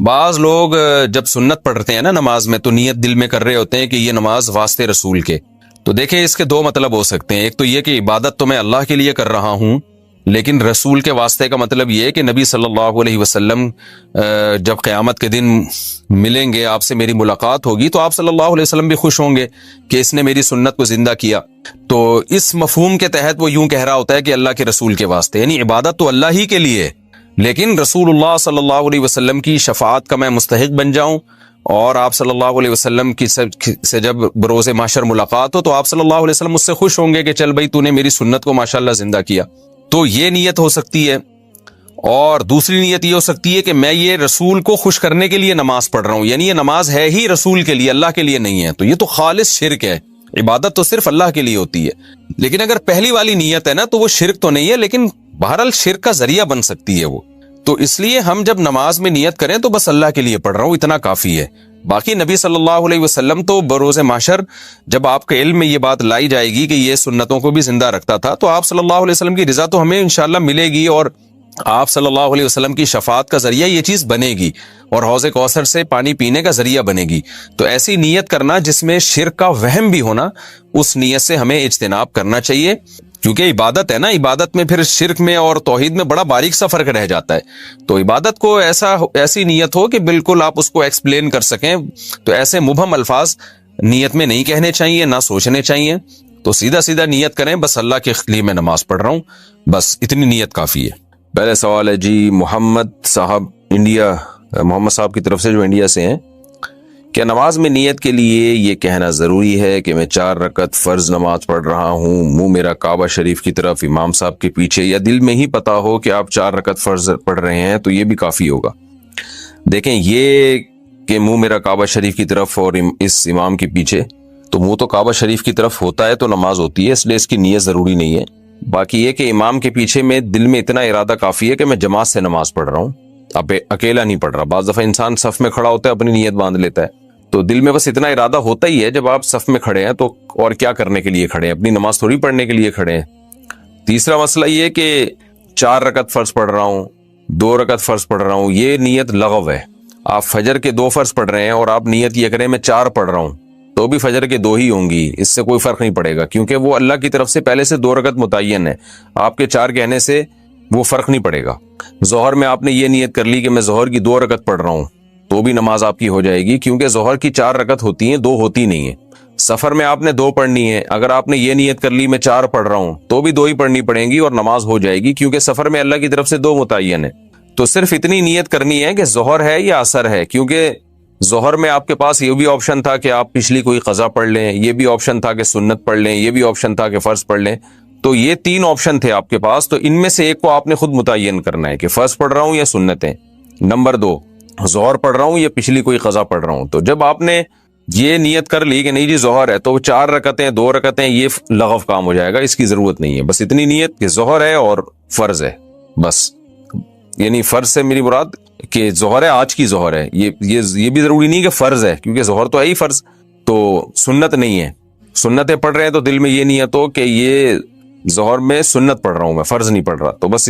بعض لوگ جب سنت پڑھتے ہیں نا نماز میں تو نیت دل میں کر رہے ہوتے ہیں کہ یہ نماز واسطے رسول کے. تو دیکھیں اس کے دو مطلب ہو سکتے ہیں. ایک تو یہ کہ عبادت تو میں اللہ کے لیے کر رہا ہوں، لیکن رسول کے واسطے کا مطلب یہ ہے کہ نبی صلی اللہ علیہ وسلم جب قیامت کے دن ملیں گے، آپ سے میری ملاقات ہوگی، تو آپ صلی اللہ علیہ وسلم بھی خوش ہوں گے کہ اس نے میری سنت کو زندہ کیا. تو اس مفہوم کے تحت وہ یوں کہہ رہا ہوتا ہے کہ اللہ کے رسول کے واسطے، یعنی عبادت تو اللہ ہی کے لیے، لیکن رسول اللہ صلی اللہ علیہ وسلم کی شفاعت کا میں مستحق بن جاؤں، اور آپ صلی اللہ علیہ وسلم کی سے جب بروز محشر ملاقات ہو تو آپ صلی اللہ علیہ وسلم مجھ سے خوش ہوں گے کہ چل بھائی تو نے میری سنت کو ماشاءاللہ زندہ کیا. تو یہ نیت ہو سکتی ہے. اور دوسری نیت یہ ہو سکتی ہے کہ میں یہ رسول کو خوش کرنے کے لیے نماز پڑھ رہا ہوں، یعنی یہ نماز ہے ہی رسول کے لیے، اللہ کے لیے نہیں ہے. تو یہ تو خالص شرک ہے. عبادت تو صرف اللہ کے لیے ہوتی ہے. لیکن اگر پہلی والی نیت ہے نا تو وہ شرک تو نہیں ہے، لیکن بہرحال شرک کا ذریعہ بن سکتی ہے وہ. تو اس لیے ہم جب نماز میں نیت کریں تو بس اللہ کے لیے پڑھ رہا ہوں اتنا کافی ہے. باقی نبی صلی اللہ علیہ وسلم تو بروز محشر جب آپ کے علم میں یہ بات لائی جائے گی کہ یہ سنتوں کو بھی زندہ رکھتا تھا، تو آپ صلی اللہ علیہ وسلم کی رضا تو ہمیں انشاءاللہ ملے گی، اور آپ صلی اللہ علیہ وسلم کی شفاعت کا ذریعہ یہ چیز بنے گی، اور حوض کوثر سے پانی پینے کا ذریعہ بنے گی. تو ایسی نیت کرنا جس میں شرک کا وہم بھی ہونا، اس نیت سے ہمیں اجتناب کرنا چاہیے، کیونکہ عبادت ہے نا. عبادت میں پھر شرک میں اور توحید میں بڑا باریک سا فرق رہ جاتا ہے. تو عبادت کو ایسی نیت ہو کہ بالکل آپ اس کو ایکسپلین کر سکیں. تو ایسے مبہم الفاظ نیت میں نہیں کہنے چاہیے، نہ سوچنے چاہیے. تو سیدھا سیدھا نیت کریں، بس اللہ کے لیے میں نماز پڑھ رہا ہوں، بس اتنی نیت کافی ہے. پہلے سوال ہے جی محمد صاحب صاحب کی طرف سے جو انڈیا سے ہیں، کیا نماز میں نیت کے لیے یہ کہنا ضروری ہے کہ میں 4 رکعت فرض نماز پڑھ رہا ہوں، منہ میرا کعبہ شریف کی طرف، امام صاحب کے پیچھے، یا دل میں ہی پتا ہو کہ آپ 4 رکعت فرض پڑھ رہے ہیں تو یہ بھی کافی ہوگا؟ دیکھیں، یہ کہ منہ میرا کعبہ شریف کی طرف اور اس امام کے پیچھے، تو منہ تو کعبہ شریف کی طرف ہوتا ہے تو نماز ہوتی ہے، اس لیے اس کی نیت ضروری نہیں ہے. باقی یہ کہ امام کے پیچھے میں دل میں اتنا ارادہ کافی ہے کہ میں جماعت سے نماز پڑھ رہا ہوں، اب اکیلا نہیں پڑھ رہا. بعض دفعہ انسان صف میں کھڑا ہوتا ہے اپنی نیت باندھ لیتا ہے، تو دل میں بس اتنا ارادہ ہوتا ہی ہے. جب آپ صف میں کھڑے ہیں تو اور کیا کرنے کے لیے کھڑے ہیں؟ اپنی نماز تھوڑی پڑھنے کے لیے کھڑے ہیں. تیسرا مسئلہ یہ کہ 4 رکعت فرض پڑھ رہا ہوں، 2 رکعت فرض پڑھ رہا ہوں، یہ نیت لغو ہے. آپ فجر کے 2 فرض پڑھ رہے ہیں اور آپ نیت یہ کریں میں 4 پڑھ رہا ہوں، تو بھی فجر کے 2 ہی ہوں گی، اس سے کوئی فرق نہیں پڑے گا، کیونکہ وہ اللہ کی طرف سے پہلے سے 2 رکعت متعین ہے. آپ کے 4 کہنے سے وہ فرق نہیں پڑے گا. ظہر میں آپ نے یہ نیت کر لی کہ میں ظہر کی 2 رکعت پڑھ رہا ہوں، تو بھی نماز آپ کی ہو جائے گی، کیونکہ ظہر کی 4 رکعت ہوتی ہیں، 2 ہوتی نہیں ہیں. سفر میں آپ نے 2 پڑھنی ہے، اگر آپ نے یہ نیت کر لی میں 4 پڑھ رہا ہوں تو بھی 2 ہی پڑھنی پڑیں گی اور نماز ہو جائے گی، کیونکہ سفر میں اللہ کی طرف سے 2 متعین ہے. تو صرف اتنی نیت کرنی ہے کہ ظہر ہے یا عصر ہے، کیونکہ ظہر میں آپ کے پاس یہ بھی آپشن تھا کہ آپ پچھلی کوئی قضا پڑھ لیں، یہ بھی آپشن تھا کہ سنت پڑھ لیں، یہ بھی آپشن تھا کہ فرض پڑھ لیں. تو یہ 3 آپشن تھے آپ کے پاس، تو ان میں سے ایک کو آپ نے خود متعین کرنا ہے کہ فرض پڑھ رہا ہوں یا سنتیں. نمبر 2، ظہر پڑھ رہا ہوں یا پچھلی کوئی قضا پڑھ رہا ہوں. تو جب آپ نے یہ نیت کر لی کہ نہیں جی ظہر ہے، تو 4 رکعتیں 2 رکعتیں یہ لغو کام ہو جائے گا، اس کی ضرورت نہیں ہے. بس اتنی نیت کہ ظہر ہے اور فرض ہے، بس. یعنی فرض سے میری مراد کہ ظہر ہے، آج کی ظہر ہے، یہ بھی ضروری نہیں کہ فرض ہے، کیونکہ ظہر تو ہے ہی فرض، تو سنت نہیں ہے. سنتیں پڑھ رہے ہیں تو دل میں یہ نیت ہو کہ یہ ظہر میں سنت پڑھ رہا ہوں، میں فرض نہیں پڑھ رہا. تو بس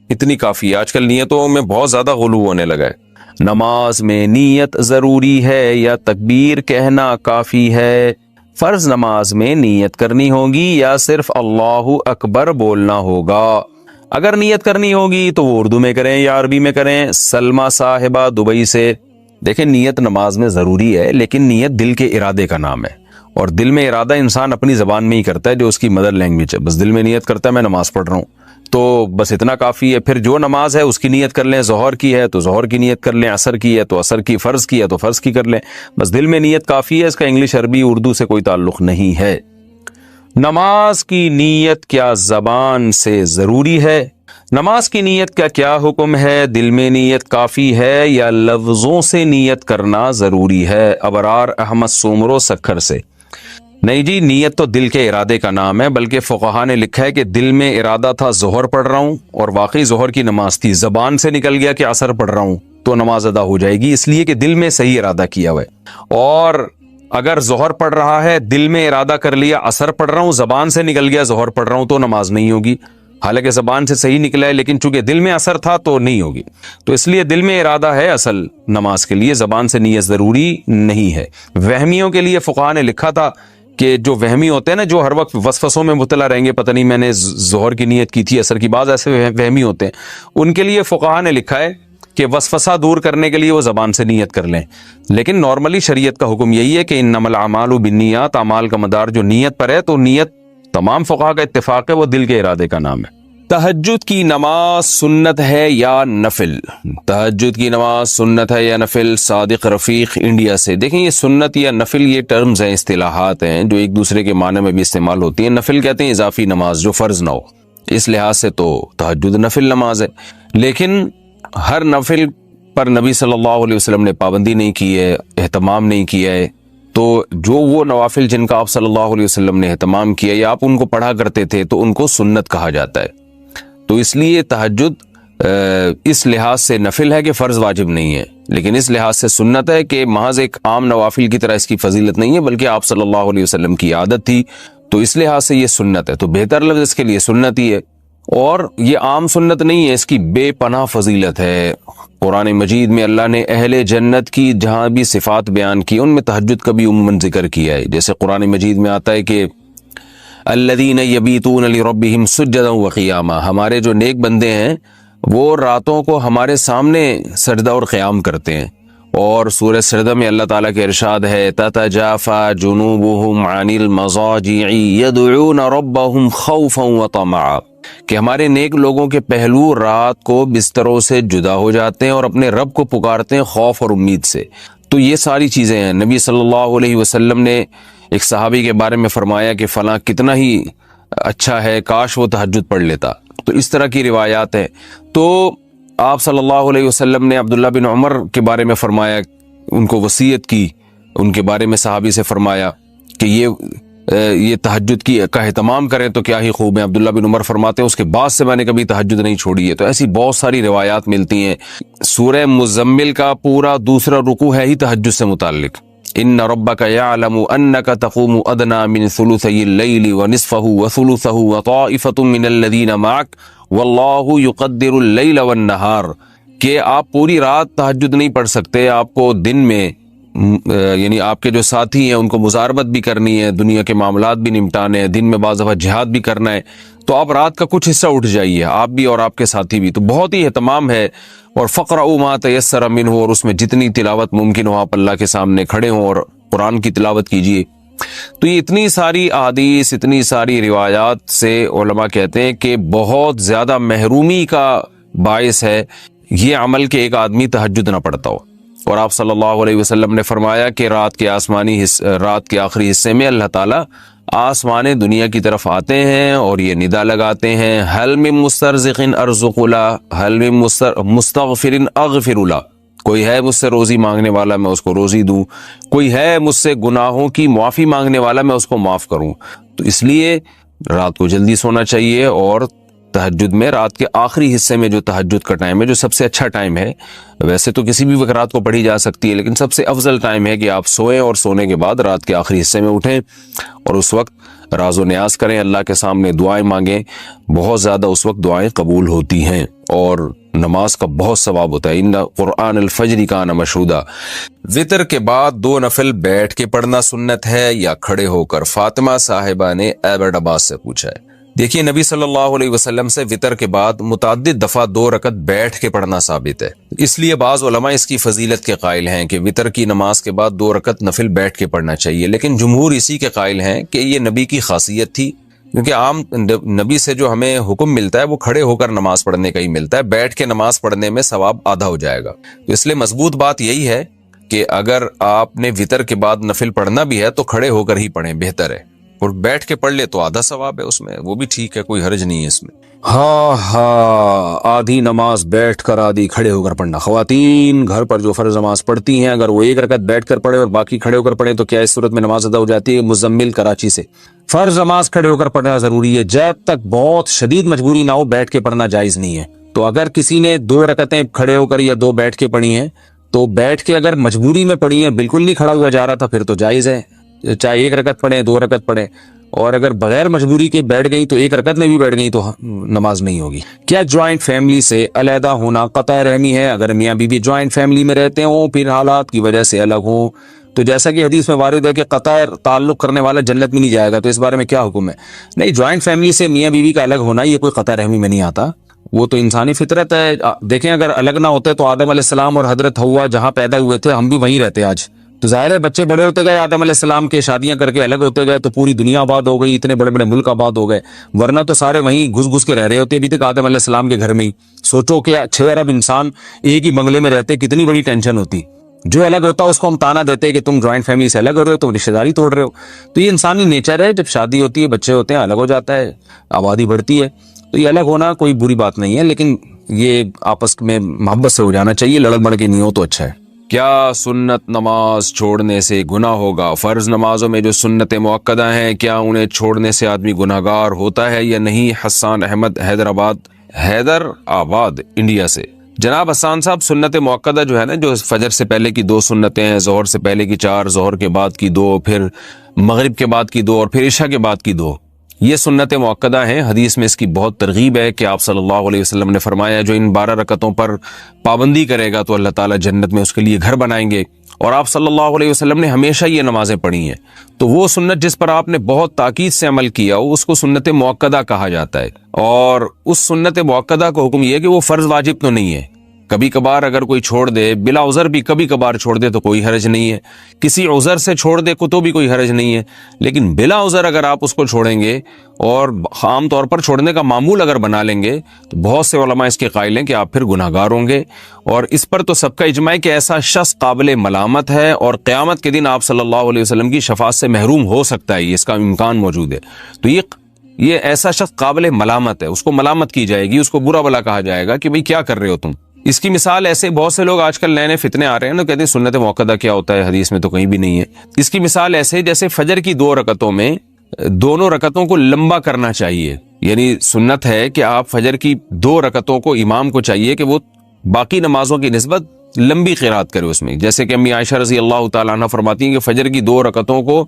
اتنی کافی ہے. آج کل نیتوں میں بہت زیادہ غلو ہونے لگا ہے. نماز میں نیت ضروری ہے یا تکبیر کہنا کافی ہے؟ فرض نماز میں نیت کرنی ہوگی یا صرف اللہ اکبر بولنا ہوگا؟ اگر نیت کرنی ہوگی تو وہ اردو میں کریں یا عربی میں کریں. سلمہ صاحبہ دبئی سے، دیکھیں نیت نماز میں ضروری ہے، لیکن نیت دل کے ارادے کا نام ہے، اور دل میں ارادہ انسان اپنی زبان میں ہی کرتا ہے جو اس کی مدر لینگویج ہے. بس دل میں نیت کرتا ہے میں نماز پڑھ رہا ہوں، تو بس اتنا کافی ہے. پھر جو نماز ہے اس کی نیت کر لیں، ظہر کی ہے تو ظہر کی نیت کر لیں، عصر کی ہے تو عصر کی، فرض کی ہے تو فرض کی کر لیں. بس دل میں نیت کافی ہے، اس کا انگلش عربی اردو سے کوئی تعلق نہیں ہے. نماز کی نیت کیا زبان سے ضروری ہے؟ نماز کی نیت کا کیا حکم ہے؟ دل میں نیت کافی ہے یا لفظوں سے نیت کرنا ضروری ہے؟ ابرار احمد سومرو سکھر سے. نہیں جی، نیت تو دل کے ارادے کا نام ہے، بلکہ فقہا نے لکھا ہے کہ دل میں ارادہ تھا ظہر پڑھ رہا ہوں اور واقعی ظہر کی نماز تھی، زبان سے نکل گیا کہ عصر پڑھ رہا ہوں تو نماز ادا ہو جائے گی، اس لیے کہ دل میں صحیح ارادہ کیا ہوا ہے. اور اگر ظہر پڑھ رہا ہے، دل میں ارادہ کر لیا عصر پڑھ رہا ہوں، زبان سے نکل گیا ظہر پڑھ رہا ہوں، تو نماز نہیں ہوگی. حالانکہ زبان سے صحیح نکلا ہے لیکن چونکہ دل میں اثر تھا تو نہیں ہوگی. تو اس لیے دل میں ارادہ ہے اصل نماز کے لیے، زبان سے نیت ضروری نہیں ہے. وہمیوں کے لیے فقہاء نے لکھا تھا کہ جو وہمی ہوتے ہیں نا، جو ہر وقت وسوسوں میں مبتلا رہیں گے، پتہ نہیں میں نے ظہر کی نیت کی تھی عصر کی، بعض ایسے وہمی ہوتے ہیں، ان کے لیے فقہاء نے لکھا ہے کہ وسوسہ دور کرنے کے لیے وہ زبان سے نیت کر لیں. لیکن نارملی شریعت کا حکم یہی ہے کہ انما الاعمال بالنیات، اعمال کا مدار جو نیت پر ہے، تو نیت تمام فقہاء کا اتفاق ہے وہ دل کے ارادے کا نام ہے. تہجد کی نماز سنت ہے یا نفل؟ تہجد کی نماز سنت ہے یا نفل؟ صادق رفیق انڈیا سے. دیکھیں یہ سنت یا نفل یہ ٹرمز ہیں، اصطلاحات ہیں جو ایک دوسرے کے معنی میں بھی استعمال ہوتی ہیں. نفل کہتے ہیں اضافی نماز جو فرض نہ ہو، اس لحاظ سے تو تہجد نفل نماز ہے. لیکن ہر نفل پر نبی صلی اللہ علیہ وسلم نے پابندی نہیں کی ہے، اہتمام نہیں کیا ہے. تو جو وہ نوافل جن کا آپ صلی اللہ علیہ وسلم نے اہتمام کیا یا آپ ان کو پڑھا کرتے تھے تو ان کو سنت کہا جاتا ہے. تو اس لیے تہجد اس لحاظ سے نفل ہے کہ فرض واجب نہیں ہے، لیکن اس لحاظ سے سنت ہے کہ محض ایک عام نوافل کی طرح اس کی فضیلت نہیں ہے، بلکہ آپ صلی اللہ علیہ وسلم کی عادت تھی، تو اس لحاظ سے یہ سنت ہے. تو بہتر لفظ اس کے لیے سنت ہی ہے، اور یہ عام سنت نہیں ہے، اس کی بے پناہ فضیلت ہے. قرآن مجید میں اللہ نے اہل جنت کی جہاں بھی صفات بیان کی ان میں تہجد کا بھی عموماً ذکر کیا ہے. جیسے قرآن مجید میں آتا ہے کہ الذین یبیتون لربہم سجدا وقیاما، ہمارے جو نیک بندے ہیں وہ راتوں کو ہمارے سامنے سجدہ اور قیام کرتے ہیں. اور سورہ سجدہ میں اللہ تعالیٰ کے ارشاد ہے تتجافی جنوبہم عن المضاجع یدعون ربہم خوفا وطمعا، کہ ہمارے نیک لوگوں کے پہلو رات کو بستروں سے جدا ہو جاتے ہیں اور اپنے رب کو پکارتے ہیں خوف اور امید سے. تو یہ ساری چیزیں ہیں. نبی صلی اللہ علیہ وسلم نے ایک صحابی کے بارے میں فرمایا کہ فلاں کتنا ہی اچھا ہے، کاش وہ تہجد پڑھ لیتا. تو اس طرح کی روایات ہیں. تو آپ صلی اللہ علیہ وسلم نے عبداللہ بن عمر کے بارے میں فرمایا، ان کو وصیت کی، ان کے بارے میں صحابی سے فرمایا کہ یہ تہجد کا اہتمام کریں تو کیا ہی خوب ہے. عبداللہ بن عمر فرماتے ہیں اس کے بعد سے میں نے کبھی تہجد نہیں چھوڑی ہے. تو ایسی بہت ساری روایات ملتی ہیں. سورہ مزمل کا پورا دوسرا رکوع ہے ہی تہجد سے متعلق. ان ربک یعلم انک تقوم ادنی من ثلثی اللیل ونصفہ وثلثہ وطائفۃ من الذین معک واللہ یقدر اللیل والنہار، کہ آپ پوری رات تہجد نہیں پڑھ سکتے، آپ کو دن میں یعنی آپ کے جو ساتھی ہیں ان کو مزاربت بھی کرنی ہے، دنیا کے معاملات بھی نمٹانے ہیں، دن میں بعض دفعہ جہاد بھی کرنا ہے، تو آپ رات کا کچھ حصہ اٹھ جائیے، آپ بھی اور آپ کے ساتھی بھی. تو بہت ہی اہتمام ہے. اور فقرؤوا ما تیسر منہ، اور اس میں جتنی تلاوت ممکن ہو آپ اللہ کے سامنے کھڑے ہوں اور قرآن کی تلاوت کیجیے. تو یہ اتنی ساری احادیث، اتنی ساری روایات سے علماء کہتے ہیں کہ بہت زیادہ محرومی کا باعث ہے یہ عمل کہ ایک آدمی تہجد نہ پڑھتا ہو. اور آپ صلی اللہ علیہ وسلم نے فرمایا کہ رات کے آخری حصے میں اللہ تعالیٰ آسمان دنیا کی طرف آتے ہیں اور یہ ندا لگاتے ہیں حل من مسترزق ارزق له، حل من مستغفر اغفر له، کوئی ہے مجھ سے روزی مانگنے والا میں اس کو روزی دوں، کوئی ہے مجھ سے گناہوں کی معافی مانگنے والا میں اس کو معاف کروں. تو اس لیے رات کو جلدی سونا چاہیے، اور تہجد میں رات کے آخری حصے میں جو تہجد کا ٹائم ہے جو سب سے اچھا ٹائم ہے، ویسے تو کسی بھی وقت رات کو پڑھی جا سکتی ہے، لیکن سب سے افضل ٹائم ہے کہ آپ سوئیں اور سونے کے بعد رات کے آخری حصے میں اٹھیں اور اس وقت راز و نیاز کریں، اللہ کے سامنے دعائیں مانگیں. بہت زیادہ اس وقت دعائیں قبول ہوتی ہیں اور نماز کا بہت ثواب ہوتا ہے. ان قرآن الفجر کان مشہودا. وطر کے بعد 2 نفل بیٹھ کے پڑھنا سنت ہے یا کھڑے ہو کر؟ فاطمہ صاحبہ نے ایبٹ عباس سے پوچھا ہے. دیکھیے نبی صلی اللہ علیہ وسلم سے وطر کے بعد متعدد دفعہ 2 رکعت بیٹھ کے پڑھنا ثابت ہے. اس لیے بعض علماء اس کی فضیلت کے قائل ہیں کہ وطر کی نماز کے بعد 2 رکعت نفل بیٹھ کے پڑھنا چاہیے، لیکن جمہور اسی کے قائل ہیں کہ یہ نبی کی خاصیت تھی، کیونکہ عام نبی سے جو ہمیں حکم ملتا ہے وہ کھڑے ہو کر نماز پڑھنے کا ہی ملتا ہے، بیٹھ کے نماز پڑھنے میں ثواب آدھا ہو جائے گا. تو اس لیے مضبوط بات یہی ہے کہ اگر آپ نے وطر کے بعد نفل پڑھنا بھی ہے تو کھڑے ہو کر ہی پڑھیں، بہتر ہے. اور بیٹھ کے پڑھ لے تو آدھا ثواب ہے اس میں، وہ بھی ٹھیک ہے، کوئی حرج نہیں ہے اس میں. آدھی نماز بیٹھ کر آدھی کھڑے ہو کر پڑھنا. خواتین گھر پر جو فرض نماز پڑھتی ہیں اگر وہ 1 رکعت بیٹھ کر پڑھے اور باقی کھڑے ہو کر پڑھیں تو کیا اس صورت میں نماز ادا ہو جاتی ہے؟ مزمل کراچی سے. فرض نماز کھڑے ہو کر پڑھنا ضروری ہے، جب تک بہت شدید مجبوری نہ ہو بیٹھ کے پڑھنا جائز نہیں ہے. تو اگر کسی نے 2 رکعتیں کھڑے ہو کر یا 2 بیٹھ کے پڑھی ہیں تو بیٹھ کے اگر مجبوری میں پڑھی ہیں، بالکل نہیں کھڑا ہوا جا رہا تھا، پھر تو جائز ہے، چاہے 1 رکعت پڑھیں 2 رکعت پڑھیں. اور اگر بغیر مجبوری کے بیٹھ گئی تو ایک رکعت میں بھی بیٹھ گئی تو نماز نہیں ہوگی۔ کیا جوائنٹ فیملی سے علیحدہ ہونا قطع رحمی ہے؟ اگر میاں بیوی جوائنٹ فیملی میں رہتے ہوں پھر حالات کی وجہ سے الگ ہوں تو جیسا کہ حدیث میں وارد ہے کہ قطع تعلق کرنے والا جنت میں نہیں جائے گا، تو اس بارے میں کیا حکم ہے؟ نہیں، جوائنٹ فیملی سے میاں بیوی کا الگ ہونا یہ کوئی قطع رحمی میں نہیں آتا، وہ تو انسانی فطرت ہے۔ دیکھیں اگر الگ نہ ہوتے تو آدم علیہ السلام اور حضرت حوا جہاں پیدا ہوئے تھے ہم بھی وہیں رہتے آج، تو ظاہر ہے بچے بڑے ہوتے گئے، آدم علیہ السلام کے شادیاں کر کے الگ ہوتے گئے تو پوری دنیا آباد ہو گئی، اتنے بڑے بڑے ملک آباد ہو گئے، ورنہ تو سارے وہیں گھس گھس کے رہ رہے ہوتے ابھی تک آدم علیہ السلام کے گھر میں ہی۔ سوچو کہ 6 ارب انسان ایک ہی بنگلے میں رہتے، کتنی بڑی ٹینشن ہوتی۔ جو الگ ہوتا اس کو ہم تانا دیتے کہ تم جوائنٹ فیملی سے الگ ہو رہے ہو، تم رشتہ داری توڑ رہے ہو، تو یہ انسانی نیچر ہے، جب شادی ہوتی ہے بچے ہوتے ہیں الگ ہو جاتا ہے، آبادی بڑھتی ہے، تو یہ الگ ہونا کوئی بری بات نہیں ہے، لیکن یہ آپس میں محبت سے ہو جانا چاہیے، لڑک بڑھ کے نہیں ہو تو اچھا ہے۔ کیا سنت نماز چھوڑنے سے گناہ ہوگا؟ فرض نمازوں میں جو سنت مؤکدہ ہیں کیا انہیں چھوڑنے سے آدمی گناہگار ہوتا ہے یا نہیں؟ حسان احمد حیدر آباد انڈیا سے۔ جناب حسان صاحب، سنت مؤکدہ جو ہے نا، جو فجر سے پہلے کی 2 سنتیں ہیں، ظہر سے پہلے کی 4، ظہر کے بعد کی 2، پھر مغرب کے بعد کی 2 اور پھر عشاء کے بعد کی 2، یہ سنت مؤکدہ ہیں۔ حدیث میں اس کی بہت ترغیب ہے کہ آپ صلی اللہ علیہ وسلم نے فرمایا جو ان 12 رکعتوں پر پابندی کرے گا تو اللہ تعالیٰ جنت میں اس کے لیے گھر بنائیں گے، اور آپ صلی اللہ علیہ وسلم نے ہمیشہ یہ نمازیں پڑھی ہیں، تو وہ سنت جس پر آپ نے بہت تاکید سے عمل کیا اس کو سنت مؤکدہ کہا جاتا ہے، اور اس سنت مؤکدہ کو حکم یہ ہے کہ وہ فرض واجب تو نہیں ہے، کبھی کبھار اگر کوئی چھوڑ دے، بلا عذر بھی کبھی کبھار چھوڑ دے تو کوئی حرج نہیں ہے، کسی عذر سے چھوڑ دے تو بھی کوئی حرج نہیں ہے، لیکن بلا عذر اگر آپ اس کو چھوڑیں گے اور عام طور پر چھوڑنے کا معمول اگر بنا لیں گے تو بہت سے علماء اس کے قائل ہیں کہ آپ پھر گناہگار ہوں گے، اور اس پر تو سب کا اجماع ہے کہ ایسا شخص قابل ملامت ہے اور قیامت کے دن آپ صلی اللہ علیہ وسلم کی شفاعت سے محروم ہو سکتا ہے، اس کا امکان موجود ہے، تو یہ ایسا شخص قابل ملامت ہے، اس کو ملامت کی جائے گی، اس کو برا بلا کہا جائے گا کہ بھئی کیا کر رہے ہو تم۔ اس کی مثال ایسے بہت سے لوگ آج کل نئے نئے فتنے آ رہے ہیں نا، کہتے ہیں سنت مؤکدہ کیا ہوتا ہے، حدیث میں تو کہیں بھی نہیں ہے۔ اس کی مثال ایسے جیسے فجر کی 2 رکعتوں میں دونوں رکعتوں کو لمبا کرنا چاہیے، یعنی سنت ہے کہ آپ فجر کی 2 رکعتوں کو امام کو چاہیے کہ وہ باقی نمازوں کی نسبت لمبی قرات کرے اس میں، جیسے کہ امی عائشہ رضی اللہ تعالیٰ عنہ فرماتی ہیں کہ فجر کی 2 رکعتوں کو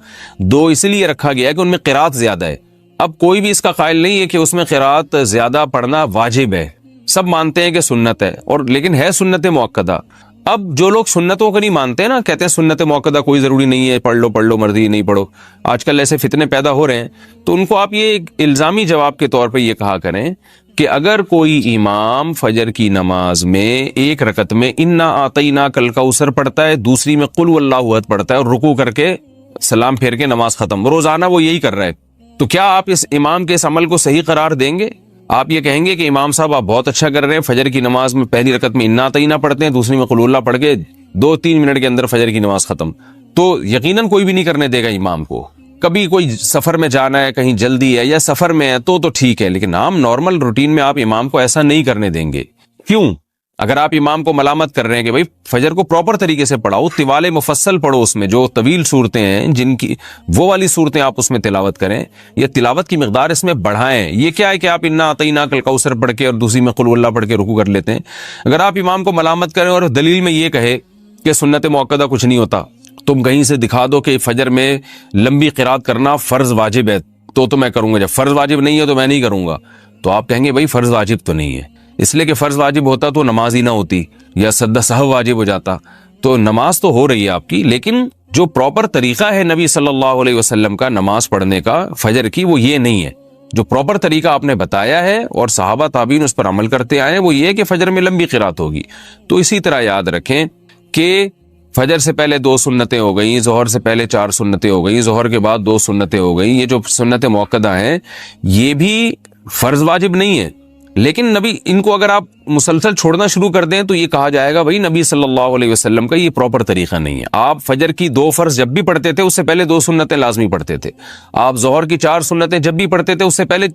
2 اس لیے رکھا گیا ہے کہ ان میں قرات زیادہ ہے۔ اب کوئی بھی اس کا قائل نہیں ہے کہ اس میں قرات زیادہ پڑھنا واجب ہے، سب مانتے ہیں کہ سنت ہے، اور لیکن ہے سنت مؤکدہ۔ اب جو لوگ سنتوں کو نہیں مانتے نا، کہتے ہیں سنت مؤکدہ کوئی ضروری نہیں ہے، پڑھ لو مرضی نہیں پڑھو، آج کل ایسے فتنے پیدا ہو رہے ہیں، تو ان کو آپ یہ ایک الزامی جواب کے طور پہ یہ کہا کریں کہ اگر کوئی امام فجر کی نماز میں 1 رکعت میں انا اعطیناک الکوثر پڑھتا ہے، دوسری میں قل واللہ احد پڑھتا ہے اور رکوع کر کے سلام پھیر کے نماز ختم، روزانہ وہ یہی کر رہا ہے، تو کیا آپ اس امام کے اس عمل کو صحیح قرار دیں گے؟ آپ یہ کہیں گے کہ امام صاحب آپ بہت اچھا کر رہے ہیں، فجر کی نماز میں پہلی رکعت میں انا اعطیناک پڑھتے ہیں، دوسری میں قل اللہ پڑھ کے 2-3 منٹ کے اندر فجر کی نماز ختم، تو یقیناً کوئی بھی نہیں کرنے دے گا امام کو۔ کبھی کوئی سفر میں جانا ہے، کہیں جلدی ہے یا سفر میں ہے تو ٹھیک ہے، لیکن عام نارمل روٹین میں آپ امام کو ایسا نہیں کرنے دیں گے۔ کیوں؟ اگر آپ امام کو ملامت کر رہے ہیں کہ بھائی فجر کو پراپر طریقے سے پڑھاؤ، طوال مفصل پڑھو، اس میں جو طویل صورتیں ہیں جن کی وہ والی صورتیں آپ اس میں تلاوت کریں، یا تلاوت کی مقدار اس میں بڑھائیں۔ یہ کیا ہے کہ آپ انا اعطیناک الکوثر پڑھ کے اور دوسری میں قل اللہ پڑھ کے رکوع کر لیتے ہیں۔ اگر آپ امام کو ملامت کریں اور دلیل میں یہ کہے کہ سنت مؤکدہ کچھ نہیں ہوتا، تم کہیں سے دکھا دو کہ فجر میں لمبی قرات کرنا فرض واجب ہے تو میں کروں گا، جب فرض واجب نہیں ہے تو میں نہیں کروں گا، تو آپ کہیں گے بھائی فرض واجب تو نہیں ہے، اس لیے کہ فرض واجب ہوتا تو نماز ہی نہ ہوتی، یا سجدہ سہو واجب ہو جاتا، تو نماز تو ہو رہی ہے آپ کی، لیکن جو پراپر طریقہ ہے نبی صلی اللہ علیہ وسلم کا نماز پڑھنے کا فجر کی وہ یہ نہیں ہے۔ جو پراپر طریقہ آپ نے بتایا ہے اور صحابہ تابعین اس پر عمل کرتے آئے ہیں وہ یہ ہے کہ فجر میں لمبی قرات ہوگی۔ تو اسی طرح یاد رکھیں کہ فجر سے پہلے 2 سنتیں ہو گئیں، ظہر سے پہلے 4 سنتیں ہو گئیں، ظہر کے بعد 2 سنتیں ہو گئیں، یہ جو سنت مؤکدہ ہیں یہ بھی فرض واجب نہیں ہے، لیکن نبی ان کو اگر آپ مسلسل چھوڑنا شروع کر دیں تو یہ کہا جائے گا بھائی نبی صلی اللہ علیہ وسلم کا یہ پراپر طریقہ نہیں ہے۔ آپ فجر کی 2 فرض جب بھی پڑھتے تھے اس سے پہلے 2 سنتیں لازمی پڑھتے تھے، آپ ظہر کی 4 سنتیں جب بھی پڑھتے تھے اس سے پہلے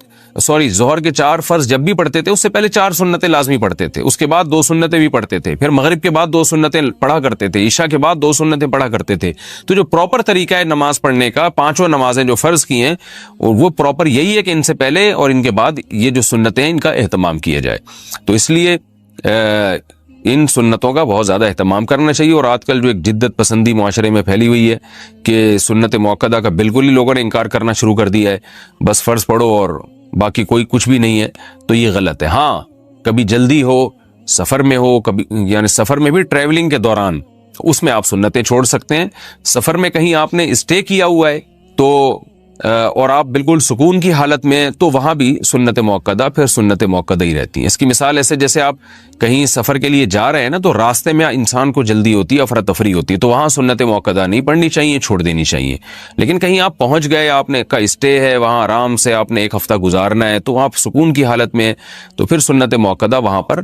ظہر کے 4 فرض جب بھی پڑھتے تھے اس سے پہلے 4 سنتیں لازمی پڑھتے تھے، اس کے بعد 2 سنتیں بھی پڑھتے تھے، پھر مغرب کے بعد 2 سنتیں پڑھا کرتے تھے، عشاء کے بعد 2 سنتیں پڑھا کرتے تھے۔ تو جو پراپر طریقہ ہے نماز پڑھنے کا، 5 نمازیں جو فرض کی ہیں وہ پراپر یہی ہے کہ ان سے پہلے اور ان کے بعد یہ جو سنتیں ہیں ان کا اہتمام کیا جائے۔ تو اس لیے ان سنتوں کا بہت زیادہ اہتمام کرنا چاہیے. اور آج کل جو ایک جدت پسندی معاشرے میں پھیلی ہوئی ہے کہ سنت موقدہ کا بالکل ہی لوگوں نے انکار کرنا شروع کر دیا ہے, بس فرض پڑھو اور باقی کوئی کچھ بھی نہیں ہے, تو یہ غلط ہے. ہاں کبھی جلدی ہو, سفر میں ہو, کبھی یعنی سفر میں بھی ٹریولنگ کے دوران, اس میں آپ سنتیں چھوڑ سکتے ہیں. سفر میں کہیں آپ نے اسٹے کیا ہوا ہے تو اور آپ بالکل سکون کی حالت میں, تو وہاں بھی سنت موقدہ پھر سنت موقدہ ہی رہتی ہیں. اس کی مثال ایسے جیسے آپ کہیں سفر کے لیے جا رہے ہیں نا, تو راستے میں انسان کو جلدی ہوتی ہے, افراتفری ہوتی ہے, تو وہاں سنت موقدہ نہیں پڑھنی چاہیے, چھوڑ دینی چاہیے. لیکن کہیں آپ پہنچ گئے, آپ نے کا اسٹے ہے وہاں, آرام سے آپ نے ایک ہفتہ گزارنا ہے, تو آپ سکون کی حالت میں, تو پھر سنت موقدہ وہاں پر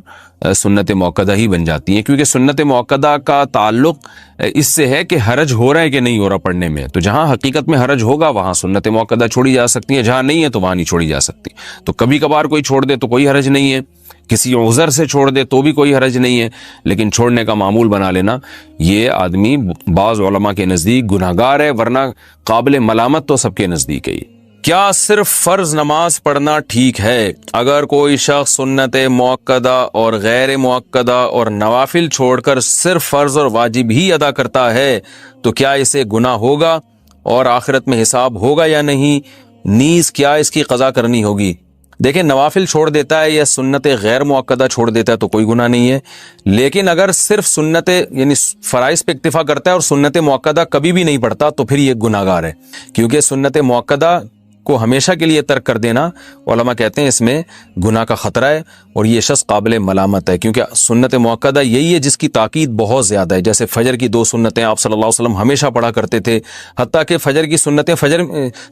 سنت موقدہ ہی بن جاتی ہیں. کیونکہ سنت موقدہ کا تعلق اس سے ہے کہ حرج ہو رہا ہے کہ نہیں ہو رہا پڑھنے میں. تو جہاں حقیقت میں حرج ہوگا وہاں سنت موقدہ چھوڑی جا سکتی ہیں, جہاں نہیں ہے تو وہاں نہیں چھوڑی جا سکتی. تو کبھی کبھار کوئی چھوڑ دے تو کوئی حرج نہیں ہے, کسی عذر سے چھوڑ دے تو بھی کوئی حرج نہیں ہے. لیکن چھوڑنے کا معمول بنا لینا, یہ آدمی بعض علماء کے نزدیک گناہگار ہے, ورنہ قابل ملامت تو سب کے نزدیک ہے. کیا صرف فرض نماز پڑھنا ٹھیک ہے؟ اگر کوئی شخص سنت موقدہ اور غیر موقدہ اور نوافل چھوڑ کر صرف فرض اور واجب ہی ادا کرتا ہے تو کیا اسے گناہ ہوگا اور آخرت میں حساب ہوگا یا نہیں؟ نیز کیا اس کی قضا کرنی ہوگی؟ دیکھیں, نوافل چھوڑ دیتا ہے یا سنت غیر موقدہ چھوڑ دیتا ہے تو کوئی گناہ نہیں ہے. لیکن اگر صرف سنت یعنی فرائض پہ اکتفا کرتا ہے اور سنت موقدہ کبھی بھی نہیں پڑھتا تو پھر یہ گناہگار ہے. کیونکہ سنت موقدہ کو ہمیشہ کے لیے ترک کر دینا, علماء کہتے ہیں اس میں گناہ کا خطرہ ہے اور یہ شخص قابل ملامت ہے. کیونکہ سنت موقدہ یہی ہے جس کی تاکید بہت زیادہ ہے. جیسے فجر کی 2 سنتیں آپ صلی اللہ علیہ وسلم ہمیشہ پڑھا کرتے تھے, حتیٰ کہ فجر کی سنتیں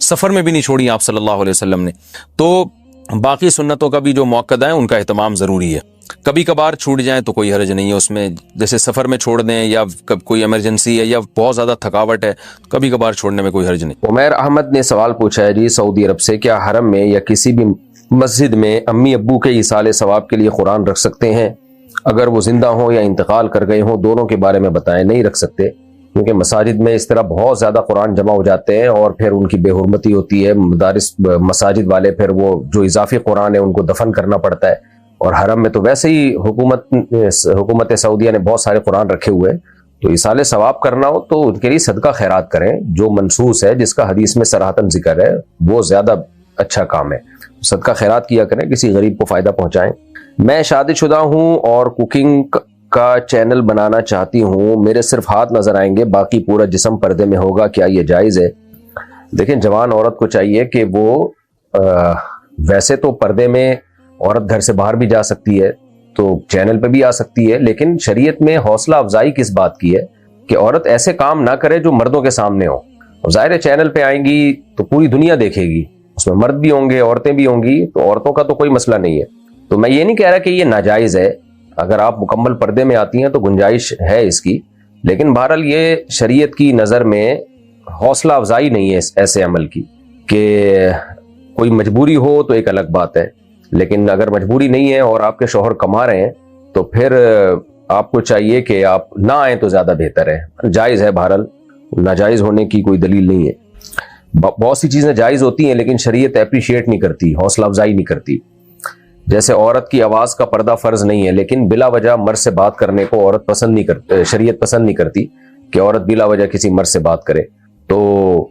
سفر میں بھی نہیں چھوڑی آپ صلی اللہ علیہ وسلم نے. تو باقی سنتوں کا بھی جو موقدہ ہیں ان کا اہتمام ضروری ہے. کبھی کبھار چھوٹ جائیں تو کوئی حرج نہیں ہے اس میں, جیسے سفر میں چھوڑ دیں یا کوئی ایمرجنسی ہے یا بہت زیادہ تھکاوٹ ہے, کبھی کبھار چھوڑنے میں کوئی حرج نہیں. عمیر احمد نے سوال پوچھا ہے جی سعودی عرب سے, کیا حرم میں یا کسی بھی مسجد میں امی ابو کے ایصال ثواب کے لیے قرآن رکھ سکتے ہیں اگر وہ زندہ ہوں یا انتقال کر گئے ہوں؟ دونوں کے بارے میں بتائیں. نہیں رکھ سکتے, کیونکہ مساجد میں اس طرح بہت زیادہ قرآن جمع ہو جاتے ہیں اور پھر ان کی بے حرمتی ہوتی ہے. مدارس مساجد والے پھر وہ جو اضافی قرآن ہے ان کو دفن کرنا پڑتا ہے. اور حرم میں تو ویسے ہی حکومت سعودیہ نے بہت سارے قرآن رکھے ہوئے ہیں, تو ایصال ثواب کرنا ہو تو ان کے لیے صدقہ خیرات کریں, جو منصوص ہے جس کا حدیث میں صراحتاً ذکر ہے, وہ زیادہ اچھا کام ہے. صدقہ خیرات کیا کریں, کسی غریب کو فائدہ پہنچائیں. میں شادی شدہ ہوں اور کوکنگ کا چینل بنانا چاہتی ہوں, میرے صرف ہاتھ نظر آئیں گے, باقی پورا جسم پردے میں ہوگا, کیا یہ جائز ہے؟ دیکھیں, جوان عورت کو چاہیے کہ وہ ویسے تو پردے میں عورت گھر سے باہر بھی جا سکتی ہے, تو چینل پہ بھی آ سکتی ہے, لیکن شریعت میں حوصلہ افزائی کس بات کی ہے کہ عورت ایسے کام نہ کرے جو مردوں کے سامنے ہو. ظاہر ہے چینل پہ آئیں گی تو پوری دنیا دیکھے گی, اس میں مرد بھی ہوں گے, عورتیں بھی ہوں گی, تو عورتوں کا تو کوئی مسئلہ نہیں ہے. تو میں یہ نہیں کہہ رہا کہ یہ ناجائز ہے, اگر آپ مکمل پردے میں آتی ہیں تو گنجائش ہے اس کی, لیکن بہرحال یہ شریعت کی نظر میں حوصلہ افزائی نہیں ہے ایسے عمل کی. کہ کوئی مجبوری ہو تو ایک الگ بات ہے, لیکن اگر مجبوری نہیں ہے اور آپ کے شوہر کما رہے ہیں تو پھر آپ کو چاہیے کہ آپ نہ آئیں تو زیادہ بہتر ہے. جائز ہے, بہرحال ناجائز ہونے کی کوئی دلیل نہیں ہے. بہت سی چیزیں جائز ہوتی ہیں لیکن شریعت اپریشیٹ نہیں کرتی, حوصلہ افزائی نہیں کرتی. جیسے عورت کی آواز کا پردہ فرض نہیں ہے, لیکن بلا وجہ مرد سے بات کرنے کو عورت پسند نہیں کرتی, شریعت پسند نہیں کرتی کہ عورت بلا وجہ کسی مرد سے بات کرے, تو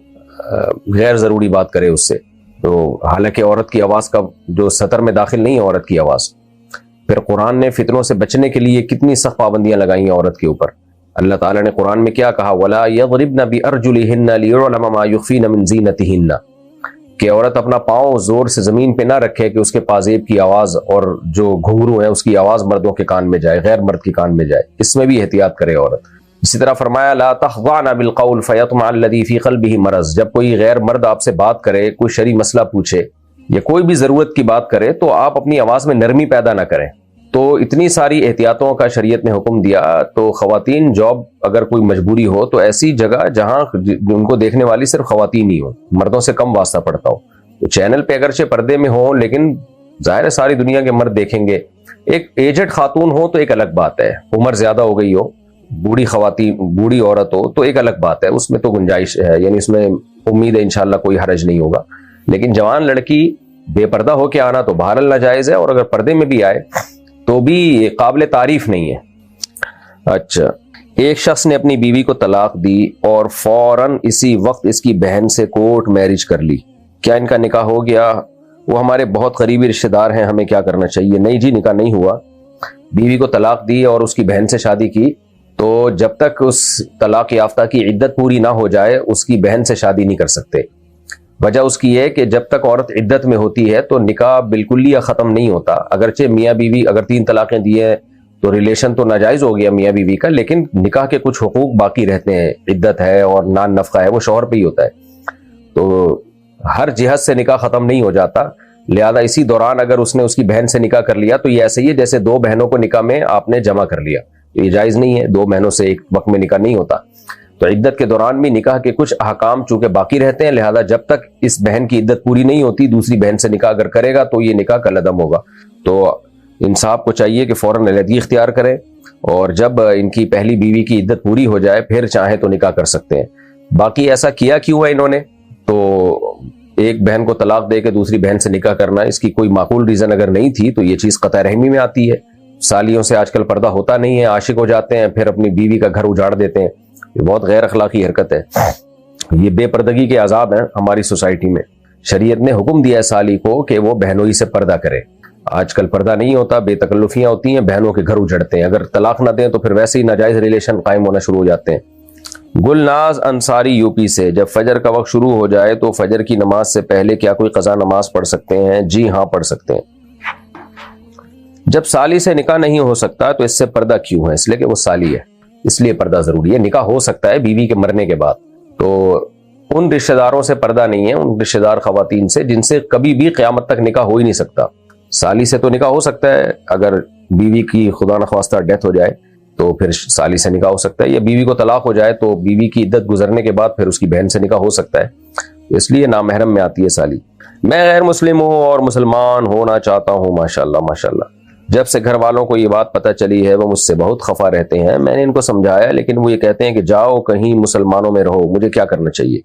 غیر ضروری بات کرے اس سے. تو حالانکہ عورت کی آواز کا جو سطر میں داخل نہیں ہے عورت کی آواز. پھر قرآن نے فتنوں سے بچنے کے لیے کتنی سخت پابندیاں لگائی ہیں عورت کے اوپر. اللہ تعالیٰ نے قرآن میں کیا کہا, وَلَا يَضْرِبْنَ بِأَرْجُلِهِنَّ لِيُعْلَمَ مَا يُخْفِينَ مِنْ زِينَتِهِنَّ, کہ عورت اپنا پاؤں زور سے زمین پہ نہ رکھے کہ اس کے پازیب کی آواز اور جو گھنگرو ہے اس کی آواز مردوں کے کان میں جائے, غیر مرد کے کان میں جائے. اس میں بھی احتیاط کرے عورت. اسی طرح فرمایا لا تخضعن بالقول فیطمع الذی فی قلبہ مرض, جب کوئی غیر مرد آپ سے بات کرے, کوئی شرعی مسئلہ پوچھے یا کوئی بھی ضرورت کی بات کرے, تو آپ اپنی آواز میں نرمی پیدا نہ کریں. تو اتنی ساری احتیاطوں کا شریعت نے حکم دیا. تو خواتین جاب اگر کوئی مجبوری ہو تو ایسی جگہ جہاں ان کو دیکھنے والی صرف خواتین ہی ہو, مردوں سے کم واسطہ پڑتا ہو. تو چینل پہ اگرچہ پردے میں ہوں لیکن ظاہر ہے ساری دنیا کے مرد دیکھیں گے. ایک ایجڈ خاتون ہو تو ایک الگ بات ہے, عمر زیادہ ہو گئی ہو, بوڑھی خواتین, بوڑھی عورت ہو تو ایک الگ بات ہے, اس میں تو گنجائش ہے, یعنی اس میں امید ہے انشاءاللہ کوئی حرج نہیں ہوگا. لیکن جوان لڑکی بے پردہ ہو کے آنا تو بہرحال ناجائز ہے, اور اگر پردے میں بھی آئے تو بھی قابل تعریف نہیں ہے. اچھا، ایک شخص نے اپنی بیوی کو طلاق دی اور فوراً اسی وقت اس کی بہن سے کورٹ میرج کر لی، کیا ان کا نکاح ہو گیا؟ وہ ہمارے بہت قریبی رشتہ دار ہیں، ہمیں کیا کرنا چاہیے؟ نہیں جی، نکاح نہیں ہوا۔ بیوی کو طلاق دی اور اس کی بہن سے شادی کی، تو جب تک اس طلاق یافتہ کی عدت پوری نہ ہو جائے اس کی بہن سے شادی نہیں کر سکتے۔ وجہ اس کی ہے کہ جب تک عورت عدت میں ہوتی ہے تو نکاح بالکل ہی ختم نہیں ہوتا، اگرچہ میاں بیوی اگر 3 طلاقیں دیے تو ریلیشن تو ناجائز ہو گیا میاں بیوی کا، لیکن نکاح کے کچھ حقوق باقی رہتے ہیں، عدت ہے اور نان نفقہ ہے، وہ شوہر پہ ہی ہوتا ہے، تو ہر جہت سے نکاح ختم نہیں ہو جاتا۔ لہذا اسی دوران اگر اس نے اس کی بہن سے نکاح کر لیا تو یہ ایسے ہی ہے جیسے 2 بہنوں کو نکاح میں آپ نے جمع کر لیا، یہ جائز نہیں ہے، 2 بہنوں سے ایک وقت میں نکاح نہیں ہوتا۔ تو عدت کے دوران بھی نکاح کے کچھ احکام چونکہ باقی رہتے ہیں، لہذا جب تک اس بہن کی عدت پوری نہیں ہوتی دوسری بہن سے نکاح اگر کرے گا تو یہ نکاح کالعدم ہوگا۔ تو انصاف کو چاہیے کہ فوراً علیحدگی اختیار کریں، اور جب ان کی پہلی بیوی کی عدت پوری ہو جائے پھر چاہیں تو نکاح کر سکتے ہیں۔ باقی ایسا کیا کیوں ہے انہوں نے؟ تو ایک بہن کو طلاق دے کے دوسری بہن سے نکاح کرنا، اس کی کوئی معقول ریزن اگر نہیں تھی تو یہ چیز قطع رحمی میں آتی ہے۔ سالیوں سے آج کل پردہ ہوتا نہیں ہے، عاشق ہو جاتے ہیں پھر اپنی بیوی کا گھر اجاڑ دیتے ہیں، یہ بہت غیر اخلاقی حرکت ہے۔ یہ بے پردگی کے عذاب ہیں ہماری سوسائٹی میں۔ شریعت نے حکم دیا ہے سالی کو کہ وہ بہنوئی سے پردہ کرے، آج کل پردہ نہیں ہوتا، بے تکلفیاں ہوتی ہیں، بہنوں کے گھر اجڑتے ہیں، اگر طلاق نہ دیں تو پھر ویسے ہی ناجائز ریلیشن قائم ہونا شروع ہو جاتے ہیں۔ گلناز انصاری یو پی سے، جب فجر کا وقت شروع ہو جائے تو فجر کی نماز سے پہلے کیا کوئی قضا نماز پڑھ سکتے ہیں؟ جی ہاں پڑھ سکتے ہیں۔ جب سالی سے نکاح نہیں ہو سکتا تو اس سے پردہ کیوں ہے؟ اس لیے کہ وہ سالی ہے، اس لیے پردہ ضروری ہے۔ نکاح ہو سکتا ہے بیوی کے مرنے کے بعد، تو ان رشتہ داروں سے پردہ نہیں ہے، ان رشتہ دار خواتین سے جن سے کبھی بھی قیامت تک نکاح ہو ہی نہیں سکتا۔ سالی سے تو نکاح ہو سکتا ہے، اگر بیوی کی خدا نخواستہ ڈیتھ ہو جائے تو پھر سالی سے نکاح ہو سکتا ہے، یا بیوی کو طلاق ہو جائے تو بیوی کی عدت گزرنے کے بعد پھر اس کی بہن سے نکاح ہو سکتا ہے، اس لیے نامحرم میں آتی ہے سالی۔ میں غیر مسلم ہوں اور مسلمان ہونا چاہتا ہوں۔ ماشاءاللہ ماشاءاللہ۔ جب سے گھر والوں کو یہ بات پتہ چلی ہے وہ مجھ سے بہت خفا رہتے ہیں، میں نے ان کو سمجھایا لیکن وہ یہ کہتے ہیں کہ جاؤ کہیں مسلمانوں میں رہو، مجھے کیا کرنا چاہیے؟